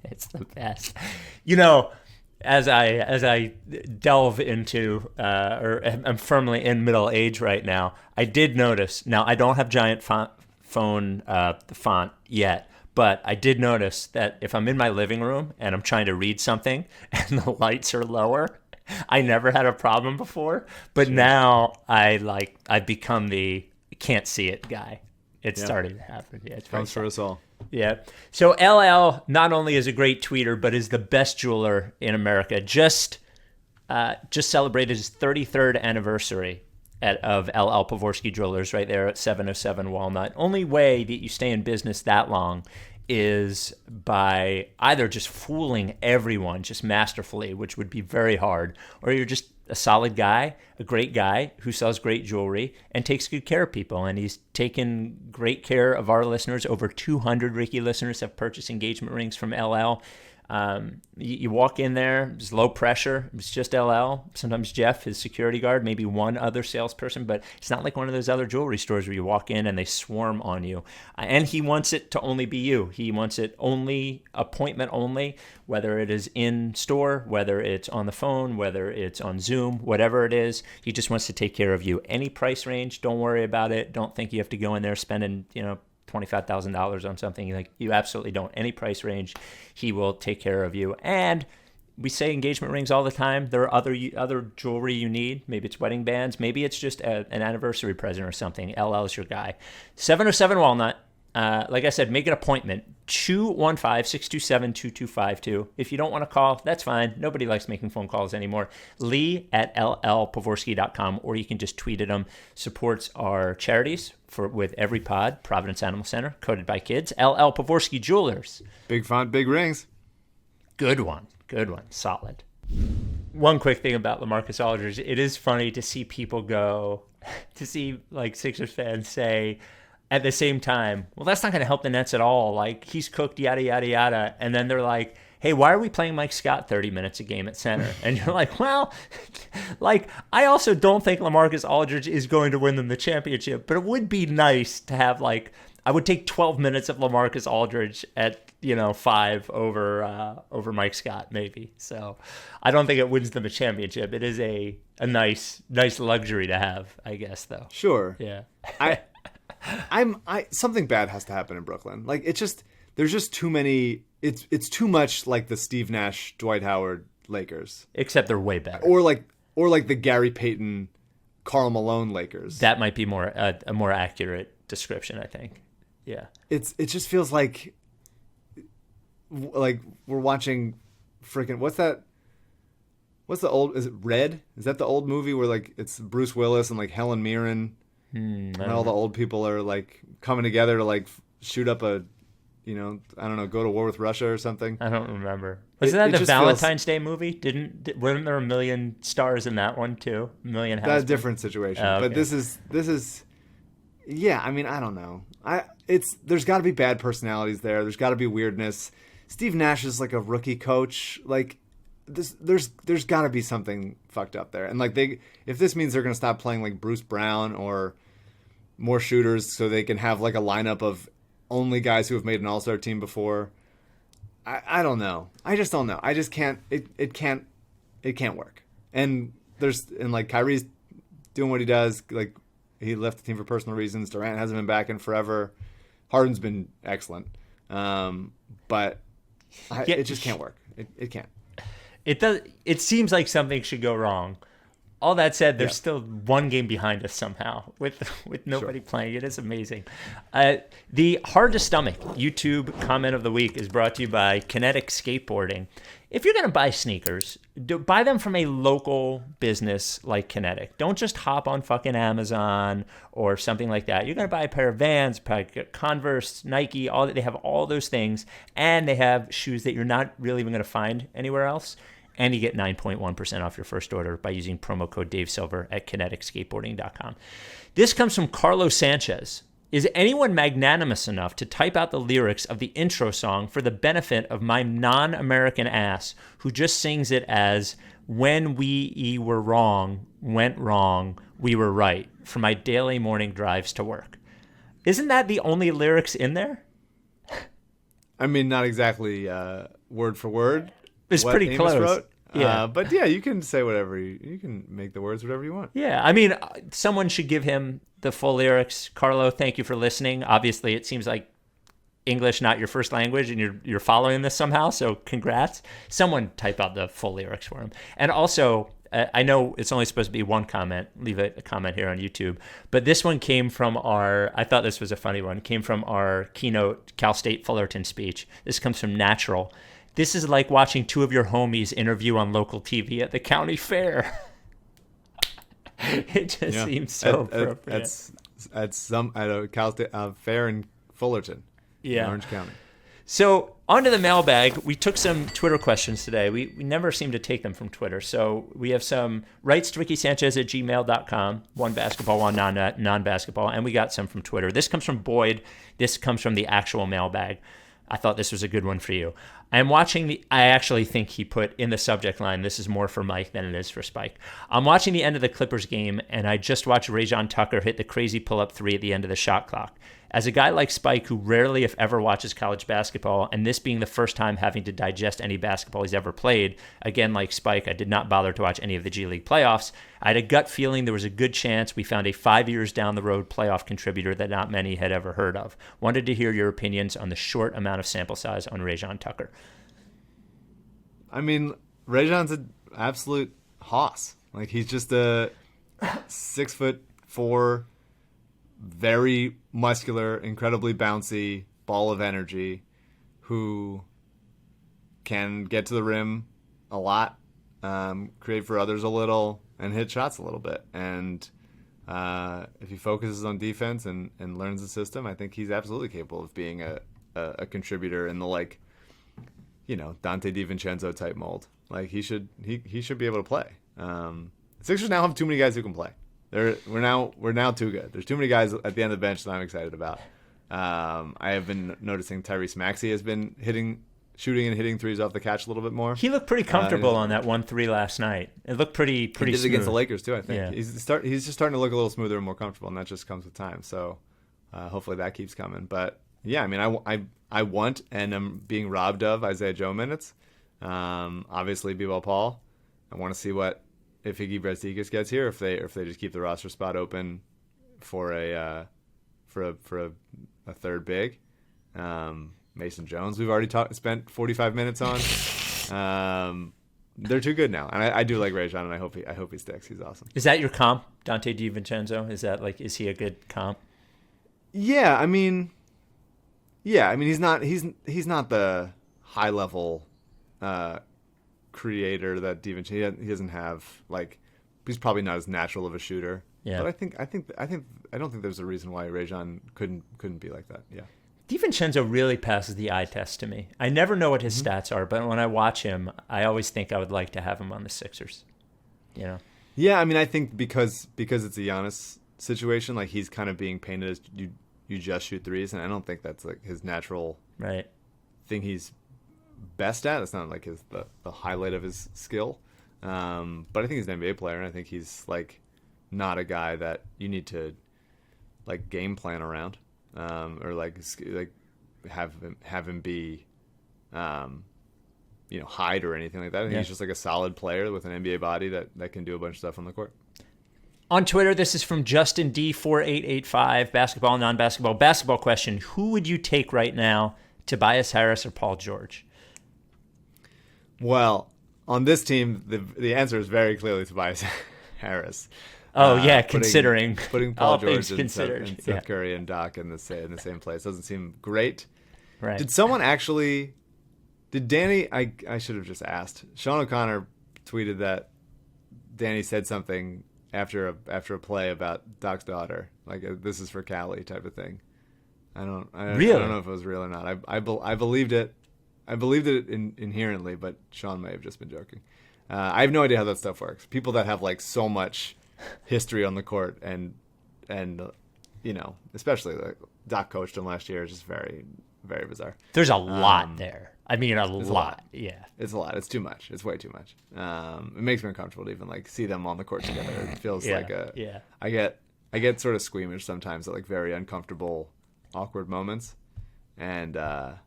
it's the best. As I delve into or I'm firmly in middle age right now, I did notice. Now I don't have giant phone the font yet. But I did notice that if I'm in my living room and I'm trying to read something and the lights are lower, I never had a problem before. But now I've become the can't see it guy. It's starting to happen. Yeah, it's comes for us all. Yeah. So LL not only is a great tweeter, but is the best jeweler in America. Just celebrated his 33rd anniversary of LL Povorski Jewelers right there at 707 Walnut. Only way that you stay in business that long is by either just fooling everyone just masterfully, which would be very hard, or you're just a solid guy, a great guy who sells great jewelry and takes good care of people. And he's taken great care of our listeners. Over 200 Ricky listeners have purchased engagement rings from LL. You walk in there, it's low pressure. It's just LL. Sometimes Jeff, his security guard, maybe one other salesperson, but it's not like one of those other jewelry stores where you walk in and they swarm on you. And he wants it to only be you. He wants it only, appointment only, whether it is in store, whether it's on the phone, whether it's on Zoom, whatever it is. He just wants to take care of you. Any price range, don't worry about it. Don't think you have to go in there spending, $25,000 on something. Like, you absolutely don't. Any price range, he will take care of you. And we say engagement rings all the time. There are other jewelry you need. Maybe it's wedding bands. Maybe it's just an anniversary present or something. LL is your guy. 707 Walnut. Like I said, make an appointment. 215-627-2252. If you don't want to call, that's fine. Nobody likes making phone calls anymore. Lee at llpovorski.com, or you can just tweet at him. Supports our charities with every pod. Providence Animal Center, Coded by Kids. LL Povorski Jewelers. Big font, big rings. Good one. Solid. One quick thing about LeMarcus Alrdidge. It is funny to see people to see like Sixers fans say, at the same time, well, that's not going to help the Nets at all. Like, he's cooked, yada, yada, yada. And then they're like, hey, why are we playing Mike Scott 30 minutes a game at center? And you're like, well, like, I also don't think LeMarcus Alrdidge is going to win them the championship. But it would be nice to have, like, I would take 12 minutes of LeMarcus Alrdidge at, 5 over Mike Scott, maybe. So I don't think it wins them a championship. It is a nice luxury to have, I guess, though. Sure. Yeah. Something bad has to happen in Brooklyn. Like, there's just too many. It's too much like the Steve Nash, Dwight Howard Lakers. Except they're way better. Or like the Gary Payton, Karl Malone Lakers. That might be a more accurate description, I think. Yeah. It just feels like we're watching freaking what's that? What's the old? Is it Red? Is that the old movie where like it's Bruce Willis and like Helen Mirren? And all the old people are like coming together to like shoot up a I don't know, go to war with Russia or something. I don't remember. Wasn't that the Valentine's Day movie? Weren't there a million stars in that one too? A million. That's a different situation. Oh, okay. But this is. Yeah, I mean, I don't know. There's got to be bad personalities there. There's got to be weirdness. Steve Nash is like a rookie coach. Like, there's got to be something fucked up there. And like if this means they're gonna stop playing like Bruce Brown or more shooters so they can have like a lineup of only guys who have made an all-star team before. I don't know. I just don't know. I just can't. It can't work. And like Kyrie's doing what he does. Like he left the team for personal reasons. Durant hasn't been back in forever. Harden's been excellent. But it just can't work. It can't. It does. It seems like something should go wrong. All that said, there's still one game behind us somehow with nobody playing. It is amazing. The Hard to Stomach YouTube comment of the week is brought to you by Kinetic Skateboarding. If you're going to buy sneakers, buy them from a local business like Kinetic. Don't just hop on fucking Amazon or something like that. You're going to buy a pair of Vans, Converse, Nike, they have all those things, and they have shoes that you're not really even going to find anywhere else. And you get 9.1% off your first order by using promo code Dave Silver at kineticskateboarding.com. This comes from Carlos Sanchez. Is anyone magnanimous enough to type out the lyrics of the intro song for the benefit of my non-American ass who just sings it as when we were wrong, went wrong, we were right for my daily morning drives to work? Isn't that the only lyrics in there? I mean, not exactly word for word. It's pretty Amos close. Wrote. Yeah. But yeah, you can say whatever. You can make the words whatever you want. Yeah. I mean, someone should give him the full lyrics. Carlo, thank you for listening. Obviously, it seems like English not your first language and you're following this somehow. So congrats. Someone type out the full lyrics for him. And also, I know it's only supposed to be one comment. Leave a comment here on YouTube. But this one came from I thought this was a funny one, came from our keynote Cal State Fullerton speech. This comes from Natural. This is like watching two of your homies interview on local TV at the county fair. It just seems so appropriate. At a Cal State fair in Fullerton, in Orange County. So onto the mailbag. We took some Twitter questions today. We never seem to take them from Twitter. So we have some writes to RickySanchez@gmail.com. One basketball, one non-basketball. And we got some from Twitter. This comes from Boyd. This comes from the actual mailbag. I thought this was a good one for you. I actually think he put in the subject line, this is more for Mike than it is for Spike. I'm watching the end of the Clippers game, and I just watched Rajon Tucker hit the crazy pull-up three at the end of the shot clock. As a guy like Spike, who rarely, if ever, watches college basketball, and this being the first time having to digest any basketball he's ever played, again, like Spike, I did not bother to watch any of the G League playoffs. I had a gut feeling there was a good chance we found a 5 years down the road playoff contributor that not many had ever heard of. Wanted to hear your opinions on the short amount of sample size on Rajon Tucker. I mean, Rajon's an absolute hoss. Like, he's just a 6'4", very muscular, incredibly bouncy ball of energy who can get to the rim a lot, create for others a little, and hit shots a little bit. And if he focuses on defense and learns the system, I think he's absolutely capable of being a contributor in the, Dante DiVincenzo type mold. Like, he should be able to play. Sixers now have too many guys who can play. We're now too good. There's too many guys at the end of the bench that I'm excited about. I have been noticing Tyrese Maxey has been shooting and hitting threes off the catch a little bit more. He looked pretty comfortable on that 1-3 last night. It looked pretty smooth. He did it against the Lakers too, I think. Yeah. He's just starting to look a little smoother and more comfortable, and that just comes with time. So hopefully that keeps coming. But yeah, I mean, I want and I'm being robbed of Isaiah Joe minutes. Obviously, B-Ball Paul. I want to see if Iggy Brezdikas gets here, if they just keep the roster spot open for a third big. Mason Jones, we've already spent 45 minutes on. They're too good now, and I do like Rajon, and I hope he sticks. He's awesome. Is that your comp, Dante DiVincenzo? Is he a good comp? Yeah, I mean, he's not the high level creator that DiVincenzo. He doesn't have he's probably not as natural of a shooter. Yeah, but I don't think there's a reason why Rajon couldn't be like that. Yeah. DiVincenzo really passes the eye test to me. I never know what his stats are, but when I watch him, I always think I would like to have him on the Sixers. You know? Yeah, I mean, I think because it's a Giannis situation, like he's kind of being painted as you just shoot threes, and I don't think that's like his natural thing he's best at. It's not like the highlight of his skill. But I think he's an NBA player, and I think he's like not a guy that you need to like game plan around. Or like have him be, hide or anything like that. I think he's just like a solid player with an NBA body that can do a bunch of stuff on the court. On Twitter, this is from Justin D4885, basketball, non-basketball. Basketball question: who would you take right now, Tobias Harris or Paul George? Well, on this team, the answer is very clearly Tobias Harris. Oh yeah, considering putting Paul all George things and Seth Curry and Doc in the same place doesn't seem great. Right? Did someone actually? Did Danny? I should have just asked. Sean O'Connor tweeted that Danny said something after a play about Doc's daughter, like this is for Callie type of thing. I don't know if it was real or not. I believed it. I believed it inherently, but Sean may have just been joking. I have no idea how that stuff works. People that have like so much history on the court and especially like Doc coached him last year is just very, very bizarre. There's a lot there. I mean, a lot. Yeah, it's a lot. It's too much. It's way too much. It makes me uncomfortable to even like see them on the court together. It feels I get sort of squeamish sometimes at like very uncomfortable, awkward moments, and that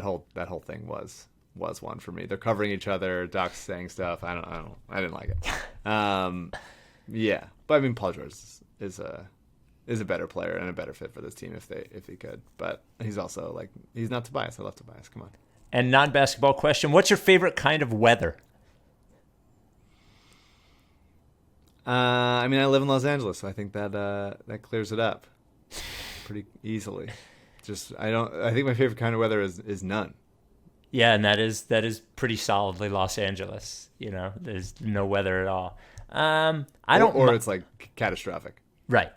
whole thing was one for me. They're covering each other. Doc's saying stuff. I didn't like it. Yeah, but I mean, Paul George is a better player and a better fit for this team if he could. But he's also like he's not Tobias. I love Tobias. Come on. And non-basketball question: what's your favorite kind of weather? I mean, I live in Los Angeles, so I think that clears it up pretty easily. I think my favorite kind of weather is none. Yeah, and that is pretty solidly Los Angeles. You know, there's no weather at all. It's like catastrophic. Right.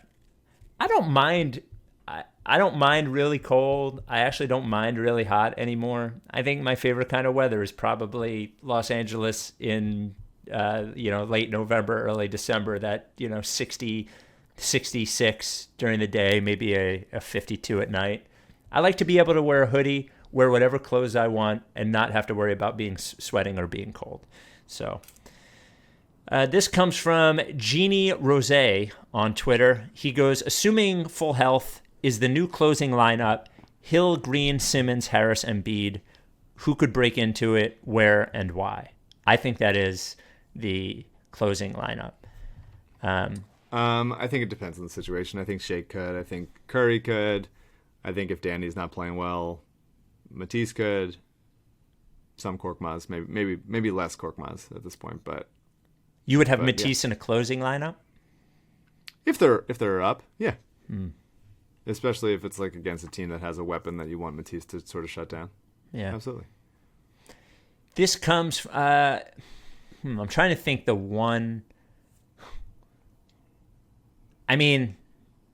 I don't mind. I don't mind really cold. I actually don't mind really hot anymore. I think my favorite kind of weather is probably Los Angeles in late November, early December. That 60, 66 during the day, maybe a 52 at night. I like to be able to wear a hoodie, wear whatever clothes I want, and not have to worry about being sweating or being cold. So this comes from Jeannie Rose on Twitter. He goes, assuming full health is the new closing lineup, Hill, Green, Simmons, Harris, Embiid, who could break into it, where, and why? I think that is the closing lineup. I think it depends on the situation. I think Shake could. I think Curry could. I think if Danny's not playing well, Matisse could. Some Korkmaz, maybe less Korkmaz at this point, but you would have Matisse in a closing lineup if they're up, yeah. Especially if it's like against a team that has a weapon that you want Matisse to sort of shut down. Yeah, absolutely. This comes. I'm trying to think the one. I mean,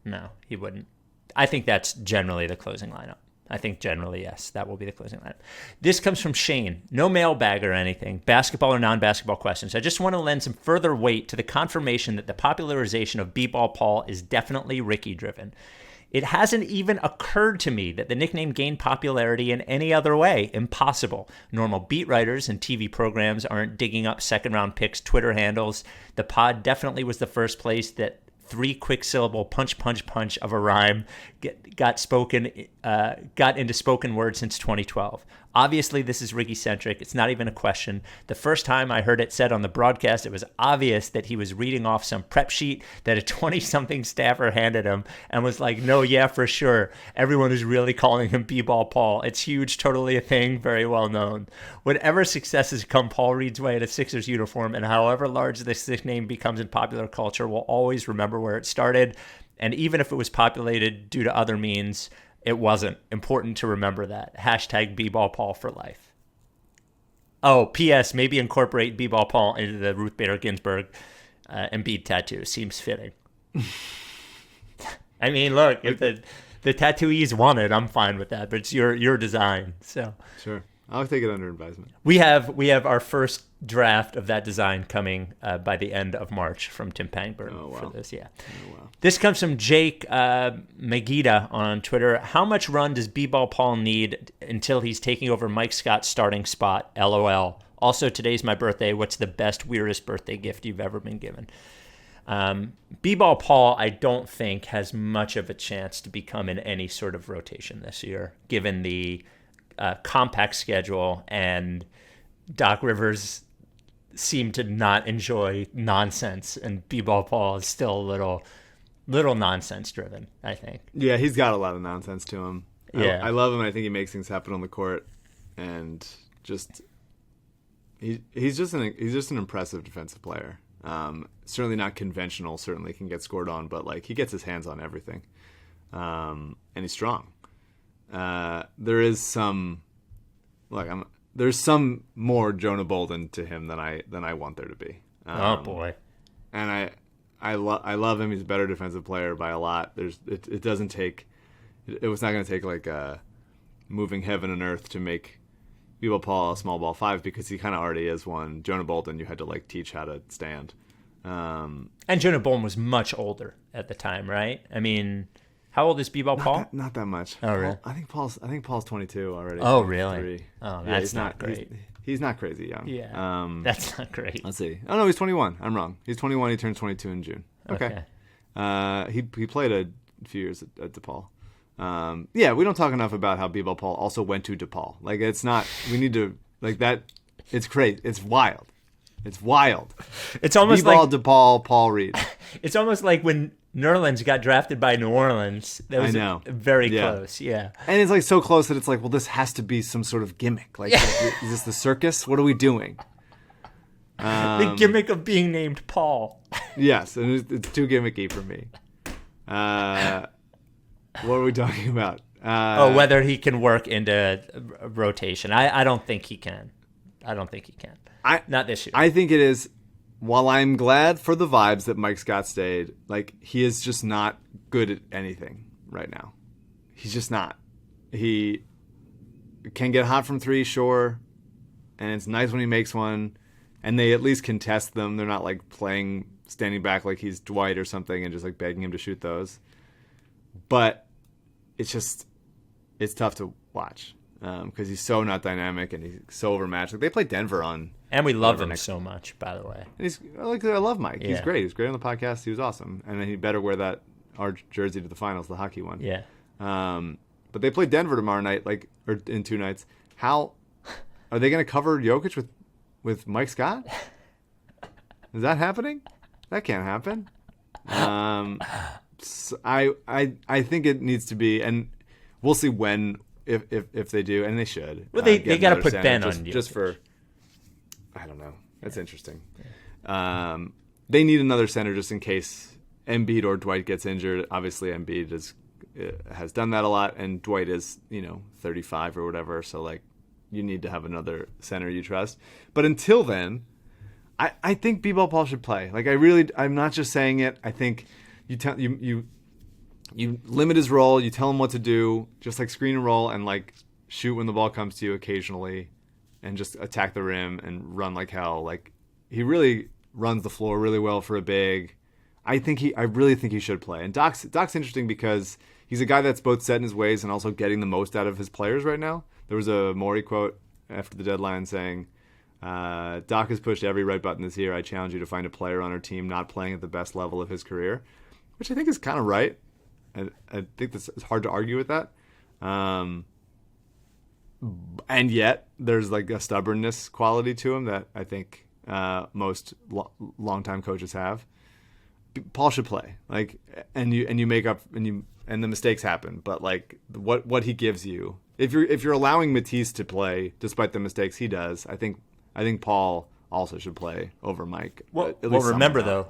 no, he wouldn't. I think that's generally the closing lineup. I think generally, yes, that will be the closing lineup. This comes from Shane. No mailbag or anything, basketball or non-basketball questions. I just want to lend some further weight to the confirmation that the popularization of B-Ball Paul is definitely Ricky-driven. It hasn't even occurred to me that the nickname gained popularity in any other way. Impossible. Normal beat writers and TV programs aren't digging up second-round picks' Twitter handles. The pod definitely was the first place that 3 quick syllable punch of a rhyme got into spoken word since 2012. Obviously, this is Ricky-centric. It's not even a question. The first time I heard it said on the broadcast, it was obvious that he was reading off some prep sheet that a 20-something staffer handed him and was like, no, yeah, for sure. Everyone is really calling him B-Ball Paul. It's huge, totally a thing, very well known. Whatever successes come Paul Reed's way in a Sixers uniform, and however large this nickname becomes in popular culture, we'll always remember where it started. And even if it was populated due to other means, it wasn't. Important to remember that. Hashtag B-Ball Paul for life. Oh, P.S. Maybe incorporate B-Ball Paul into the Ruth Bader Ginsburg Embiid tattoo. Seems fitting. I mean, look, if the tattooees want it, I'm fine with that. But it's your design, so Sure. I'll take it under advisement. we have our first draft of that design coming by the end of March from Tim Pangburn for this. Yeah. Oh, wow. This comes from Jake Megida on Twitter. How much run does B-Ball Paul need until he's taking over Mike Scott's starting spot? LOL. Also, today's my birthday. What's the best, weirdest birthday gift you've ever been given? B-Ball Paul, I don't think, has much of a chance to become in any sort of rotation this year, given the compact schedule, and Doc Rivers seem to not enjoy nonsense, and B-Ball Paul is still a little nonsense driven, I think. Yeah, he's got a lot of nonsense to him. Yeah. I love him. I think he makes things happen on the court, and just he's just an impressive defensive player. Certainly not conventional. Certainly can get scored on, but like he gets his hands on everything, and he's strong. There's some more Jonah Bolden to him than I want there to be. Oh boy. And I love him. He's a better defensive player by a lot. It doesn't take. It was not going to take like moving heaven and earth to make B-Ball Paul a small ball 5, because he kind of already is one. Jonah Bolden, you had to like teach how to stand. And Jonah Bolden was much older at the time, right? I mean, how old is B-Ball Paul? Not that much. Oh, really? I think Paul's 22 already. Oh, really? 23. Oh, that's not great. He's not crazy young. Yeah, that's not great. Let's see. Oh no, he's 21. I'm wrong. He's 21. He turns 22 in June. Okay. He played a few years at DePaul. Yeah, we don't talk enough about how B-Ball Paul also went to DePaul. Like, it's not. We need to like that. It's crazy. It's wild. It's wild. It's almost B-Ball, like DePaul, Paul Reed. It's almost like when Nerlens got drafted by New Orleans. That was very close. Yeah. And it's like so close that it's like, well, this has to be some sort of gimmick. Like, is this the circus? What are we doing? The gimmick of being named Paul. Yes, and it's too gimmicky for me. What are we talking about? Whether he can work into a rotation. I don't think he can. Not this year. I think it is. While I'm glad for the vibes that Mike Scott stayed, like, he is just not good at anything right now. He's just not. He can get hot from three, sure, and it's nice when he makes one, and they at least contest them. They're not like standing back like he's Dwight or something and just like begging him to shoot those. But it's tough to watch because he's so not dynamic and he's so overmatched. Like, they played Denver on. And we love him so much, by the way. And I love Mike. Yeah. He's great. He was great on the podcast. He was awesome. And then he better wear our jersey to the finals, the hockey one. Yeah. But they play Denver tomorrow night, or in 2 nights. How are they going to cover Jokic with Mike Scott? Is that happening? That can't happen. So I think it needs to be, and we'll see when if they do, and they should. Well, they got to put Ben on Jokic. Just for. I don't know. That's interesting. They need another center just in case Embiid or Dwight gets injured. Obviously, Embiid has done that a lot, and Dwight is 35 or whatever. So like, you need to have another center you trust. But until then, I think B-Ball Paul should play. Like, I'm not just saying it. I think you limit his role. You tell him what to do, just like screen and roll, and like shoot when the ball comes to you occasionally. And just attack the rim and run like hell. Like, he really runs the floor really well for a big. I really think he should play. And Doc's interesting because he's a guy that's both set in his ways and also getting the most out of his players right now. There was a Morey quote after the deadline saying, Doc has pushed every right button this year. I challenge you to find a player on our team not playing at the best level of his career, which I think is kind of right. I think it's hard to argue with that. And yet, there's like a stubbornness quality to him that I think most longtime coaches have. Paul should play, like, and you make up, and the mistakes happen. But like, what he gives you, if you're allowing Matisse to play despite the mistakes he does, I think Paul also should play over Mike. Well, remember though,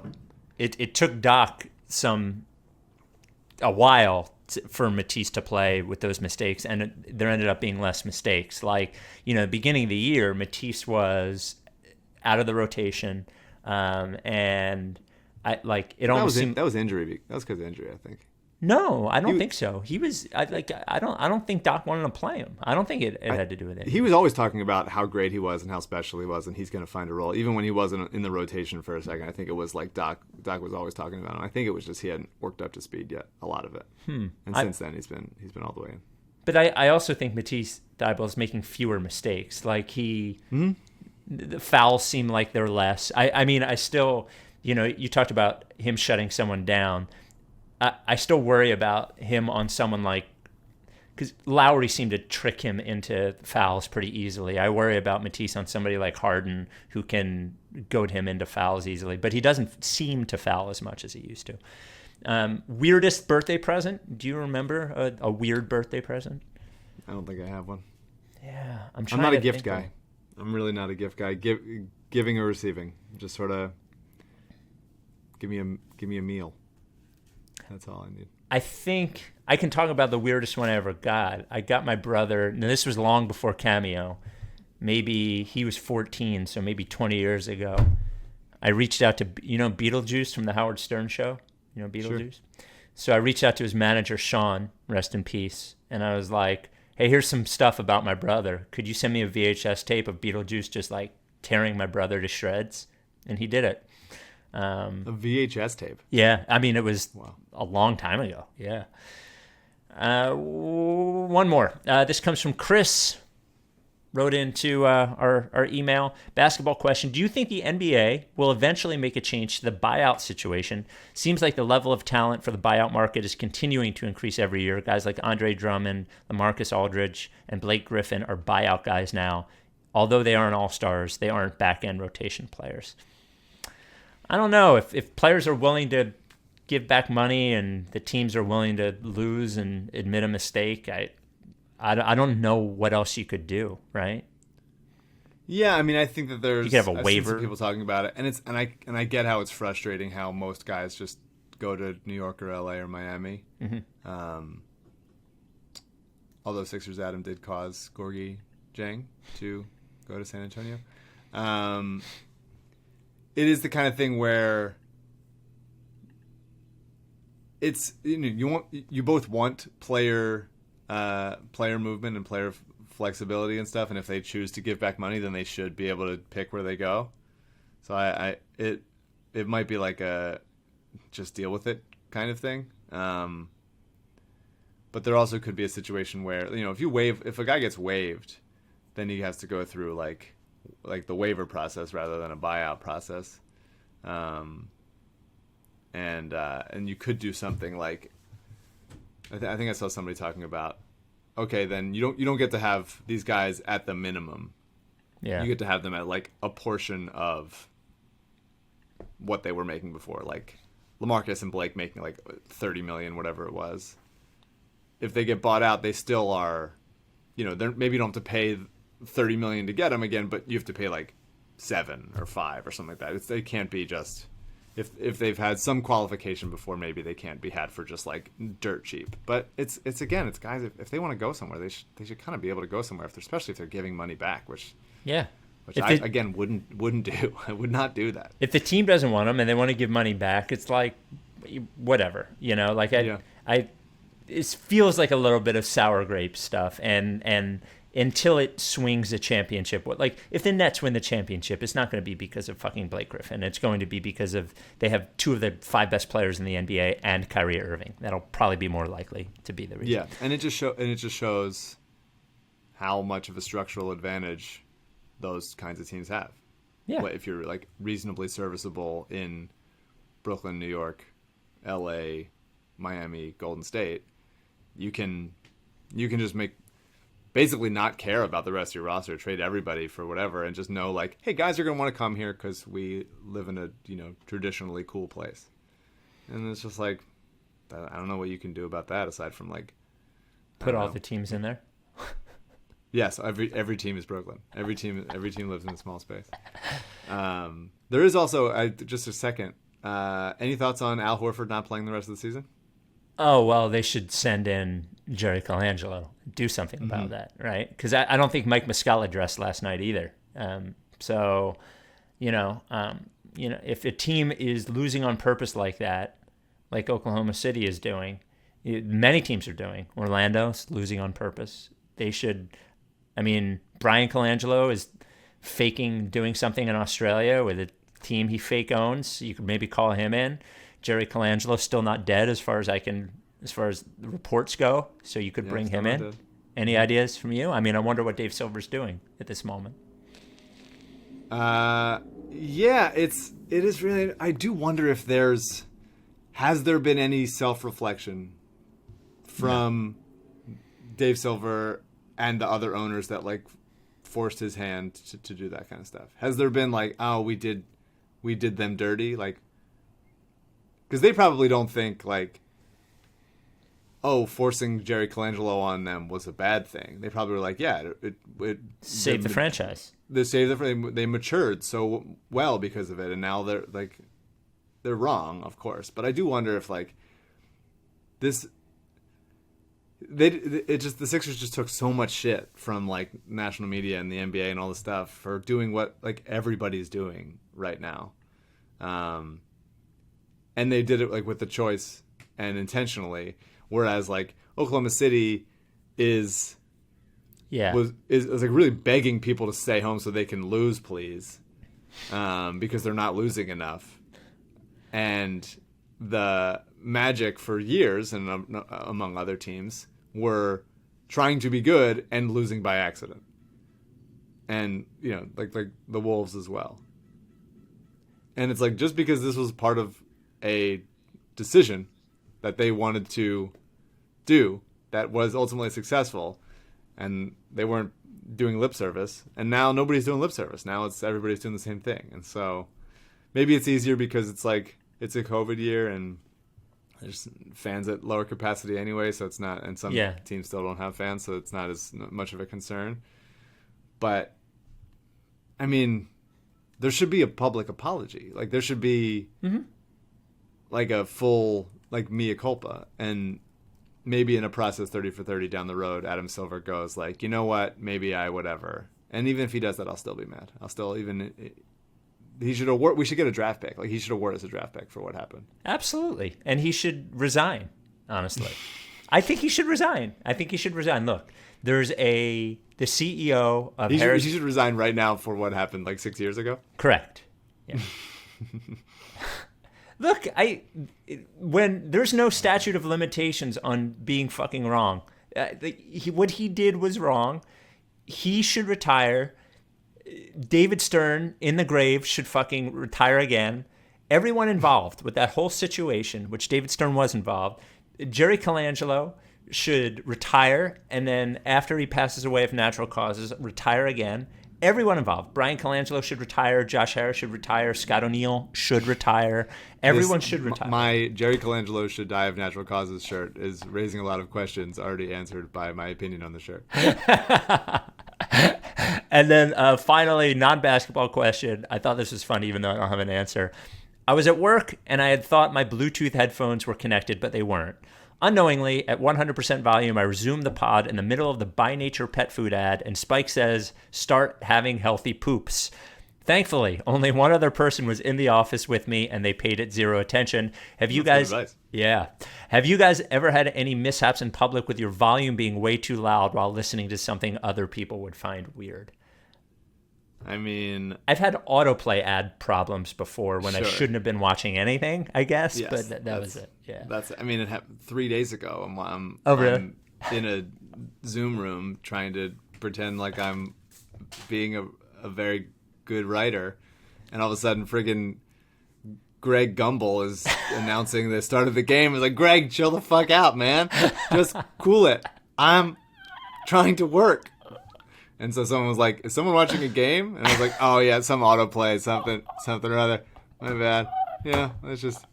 it took Doc a while for Matisse to play with those mistakes, and there ended up being less mistakes. Like, beginning of the year, Matisse was out of the rotation, and it almost seemed that was injury. That was because of injury, I think. No, I don't think so. He was I don't think Doc wanted to play him. I don't think it had to do with it. He was always talking about how great he was and how special he was, and he's going to find a role. Even when he wasn't in the rotation for a second, I think it was like Doc was always talking about him. I think it was just he hadn't worked up to speed yet, a lot of it. And since then, he's been all the way in. But I also think Matisse Thybulle is making fewer mistakes. Like the fouls seem like they're less. I mean, I still, you talked about him shutting someone down. I still worry about him on someone like, because Lowry seemed to trick him into fouls pretty easily. I worry about Matisse on somebody like Harden who can goad him into fouls easily, but he doesn't seem to foul as much as he used to. Weirdest birthday present? Do you remember a weird birthday present? I don't think I have one. Yeah, I'm not a gift guy. I'm really not a gift guy. Giving or receiving, just sort of give me a meal. That's all I need. I think I can talk about the weirdest one I ever got. I got my brother, now this was long before Cameo. Maybe he was 14, so maybe 20 years ago. I reached out to, Beetlejuice from the Howard Stern show? Beetlejuice? Sure. So I reached out to his manager, Sean, rest in peace, and I was like, hey, here's some stuff about my brother. Could you send me a VHS tape of Beetlejuice just like tearing my brother to shreds? And he did it. A VHS tape? Yeah. I mean, it was a long time ago. Yeah. One more. This comes from Chris. Wrote into our email. Basketball question. Do you think the NBA will eventually make a change to the buyout situation? Seems like the level of talent for the buyout market is continuing to increase every year. Guys like Andre Drummond, LeMarcus Alrdidge, and Blake Griffin are buyout guys now. Although they aren't all-stars, they aren't back-end rotation players. I don't know. If players are willing to give back money and the teams are willing to lose and admit a mistake, I don't know what else you could do, right? Yeah, I mean, I think that you could have a I've waiver. Seen some people talking about it, and I get how it's frustrating how most guys just go to New York or LA or Miami. Mm-hmm. Although Sixers Adam did cause Gorgie Jang to go to San Antonio. It is the kind of thing where it's you both want player movement and player flexibility and stuff, and if they choose to give back money, then they should be able to pick where they go. So it might be like a just deal with it kind of thing. But there also could be a situation where if a guy gets waived, then he has to go through like the waiver process rather than a buyout process. And you could do something like I think I saw somebody talking about, okay, then you don't get to have these guys at the minimum. Yeah. You get to have them at like a portion of what they were making before, like LeMarcus and Blake making like $30 million, whatever it was. If they get bought out, they still are, maybe you don't have to pay $30 million to get them again, but you have to pay like 7 or 5 or something like that. They can't be just. If they've had some qualification before, maybe they can't be had for just like dirt cheap. But it's guys. If they want to go somewhere, they should kind of be able to go somewhere. Especially if they're giving money back, which I wouldn't do. I would not do that. If the team doesn't want them and they want to give money back, it's like whatever. It feels like a little bit of sour grape stuff, and until it swings a championship. Like, if the Nets win the championship, it's not going to be because of fucking Blake Griffin. It's going to be because they have 2 of the 5 best players in the NBA and Kyrie Irving. That'll probably be more likely to be the reason. Yeah, and it just shows how much of a structural advantage those kinds of teams have. Yeah. If you're like reasonably serviceable in Brooklyn, New York, LA, Miami, Golden State, you can just basically not care about the rest of your roster, trade everybody for whatever, and just know like, hey, guys are going to want to come here because we live in a traditionally cool place. And it's just like, I don't know what you can do about that aside from like put all the teams in there. Yes, every team is Brooklyn. Every team lives in a small space. There is also just a second. Any thoughts on Al Horford not playing the rest of the season? Oh, well, they should send in Jerry Colangelo, do something about that, right? Because I don't think Mike Muscala dressed last night either. So, if a team is losing on purpose like that, like Oklahoma City is doing, Many teams are doing. Orlando's losing on purpose. They should. I mean, Brian Colangelo is faking doing something in Australia with a team he fake owns. You could maybe call him in. Jerry Colangelo's still not dead as far as the reports go. So you could bring him in. Dead. Any ideas from you? I mean, I wonder what Dave Silver's doing at this moment. Yeah, it is really. I do wonder if has there been any self-reflection from Dave Silver and the other owners that like forced his hand to do that kind of stuff? Has there been like, oh, we did them dirty, like, because they probably don't think like, oh, forcing Jerry Colangelo on them was a bad thing. They probably were like, yeah, it saved the franchise. They matured so well because of it, and now they're wrong, of course. But I do wonder if like this, the Sixers just took so much shit from like national media and the NBA and all this stuff for doing what like everybody's doing right now, and they did it like with the choice and intentionally. Whereas like Oklahoma City is like really begging people to stay home so they can lose, please, because they're not losing enough. And the Magic for years, and among other teams, were trying to be good and losing by accident. And like the Wolves as well. And it's like, just because this was part of a decision that they wanted to do that was ultimately successful, and they weren't doing lip service, and now nobody's doing lip service. Now everybody's doing the same thing. And so maybe it's easier because it's like it's a COVID year and there's fans at lower capacity anyway, so it's not, and some teams still don't have fans, so it's not as much of a concern. But I mean, there should be a public apology. Like there should be like a full like mea culpa, and maybe in a process 30 for 30 down the road, Adam Silver goes like, you know what, maybe I whatever. And even if he does that, I'll still be mad. We should get a draft pick. Like he should award us a draft pick for what happened. Absolutely. And he should resign, honestly. I think he should resign. Look, there's the CEO of Harris. He should resign right now for what happened like 6 years ago? Correct. Yeah. Look, when there's no statute of limitations on being fucking wrong, what he did was wrong. He should retire. David Stern in the grave should fucking retire again. Everyone involved with that whole situation, which David Stern was involved, Jerry Colangelo should retire, and then after he passes away of natural causes, retire again. Everyone involved. Brian Colangelo should retire. Josh Harris should retire. Scott O'Neil should retire. Everyone should retire. My Jerry Colangelo should die of natural causes shirt is raising a lot of questions already answered by my opinion on the shirt. And then finally, non-basketball question. I thought this was funny even though I don't have an answer. I was at work and I had thought my Bluetooth headphones were connected, but they weren't. Unknowingly, at 100% volume, I resumed the pod in the middle of the By Nature pet food ad, and Spike says, "Start having healthy poops." Thankfully, only one other person was in the office with me, and they paid it zero attention. Have you guys ever had any mishaps in public with your volume being way too loud while listening to something other people would find weird? I mean, I've had autoplay ad problems before when I shouldn't have been watching anything, I guess, but that was it. Yeah. It happened 3 days ago. I'm in a Zoom room trying to pretend like I'm being a very good writer, and all of a sudden friggin' Greg Gumbel is announcing the start of the game. It's like, Greg, chill the fuck out, man. Just cool it. I'm trying to work. And so someone was like, is someone watching a game? And I was like, oh yeah, some autoplay, something or other. My bad. Yeah, let's just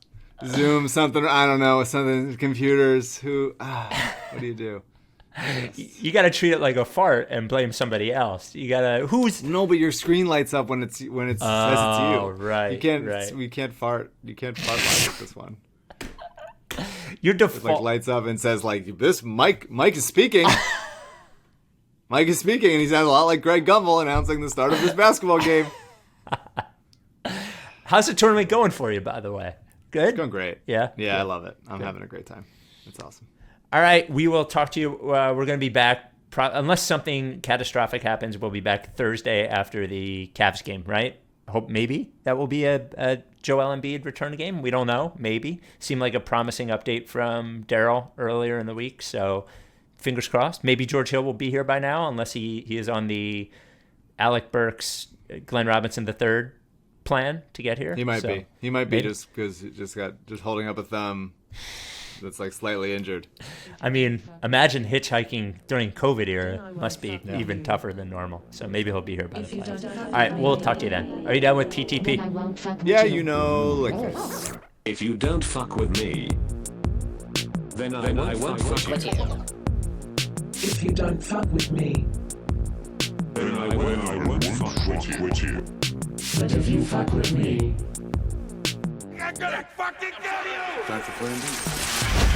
Zoom, something, I don't know, something, computers, what do you do? Yes. You got to treat it like a fart and blame somebody else. You got to, No, but your screen lights up when it says it's you. Oh, right. We can't fart live with this one. Your default. It like lights up and says like, this Mike is speaking. Mike is speaking, and he sounds a lot like Greg Gumbel announcing the start of this basketball game. How's the tournament going for you, by the way? Good? It's going great. Yeah? Yeah, I love it. I'm having a great time. That's awesome. All right, we will talk to you. We're going to be back, unless something catastrophic happens, we'll be back Thursday after the Cavs game, right? Hope maybe that will be a Joel Embiid return game. We don't know. Maybe. Seemed like a promising update from Daryl earlier in the week, so fingers crossed. Maybe George Hill will be here by now, unless he is on the Alec Burks, Glenn Robinson III plan to get here. He might be. He might be maybe. just because he just holding up a thumb that's like slightly injured. I mean, imagine hitchhiking during COVID era. Must be even tougher than normal. So maybe he'll be here by the playoffs. All right, we'll talk to you then. Are you done with PTP? Yeah, like this. If you don't fuck with me, then I won't fuck with you. If you don't fuck with me, Then I won't fuck with you. but if you fuck with me, Time for Flynn.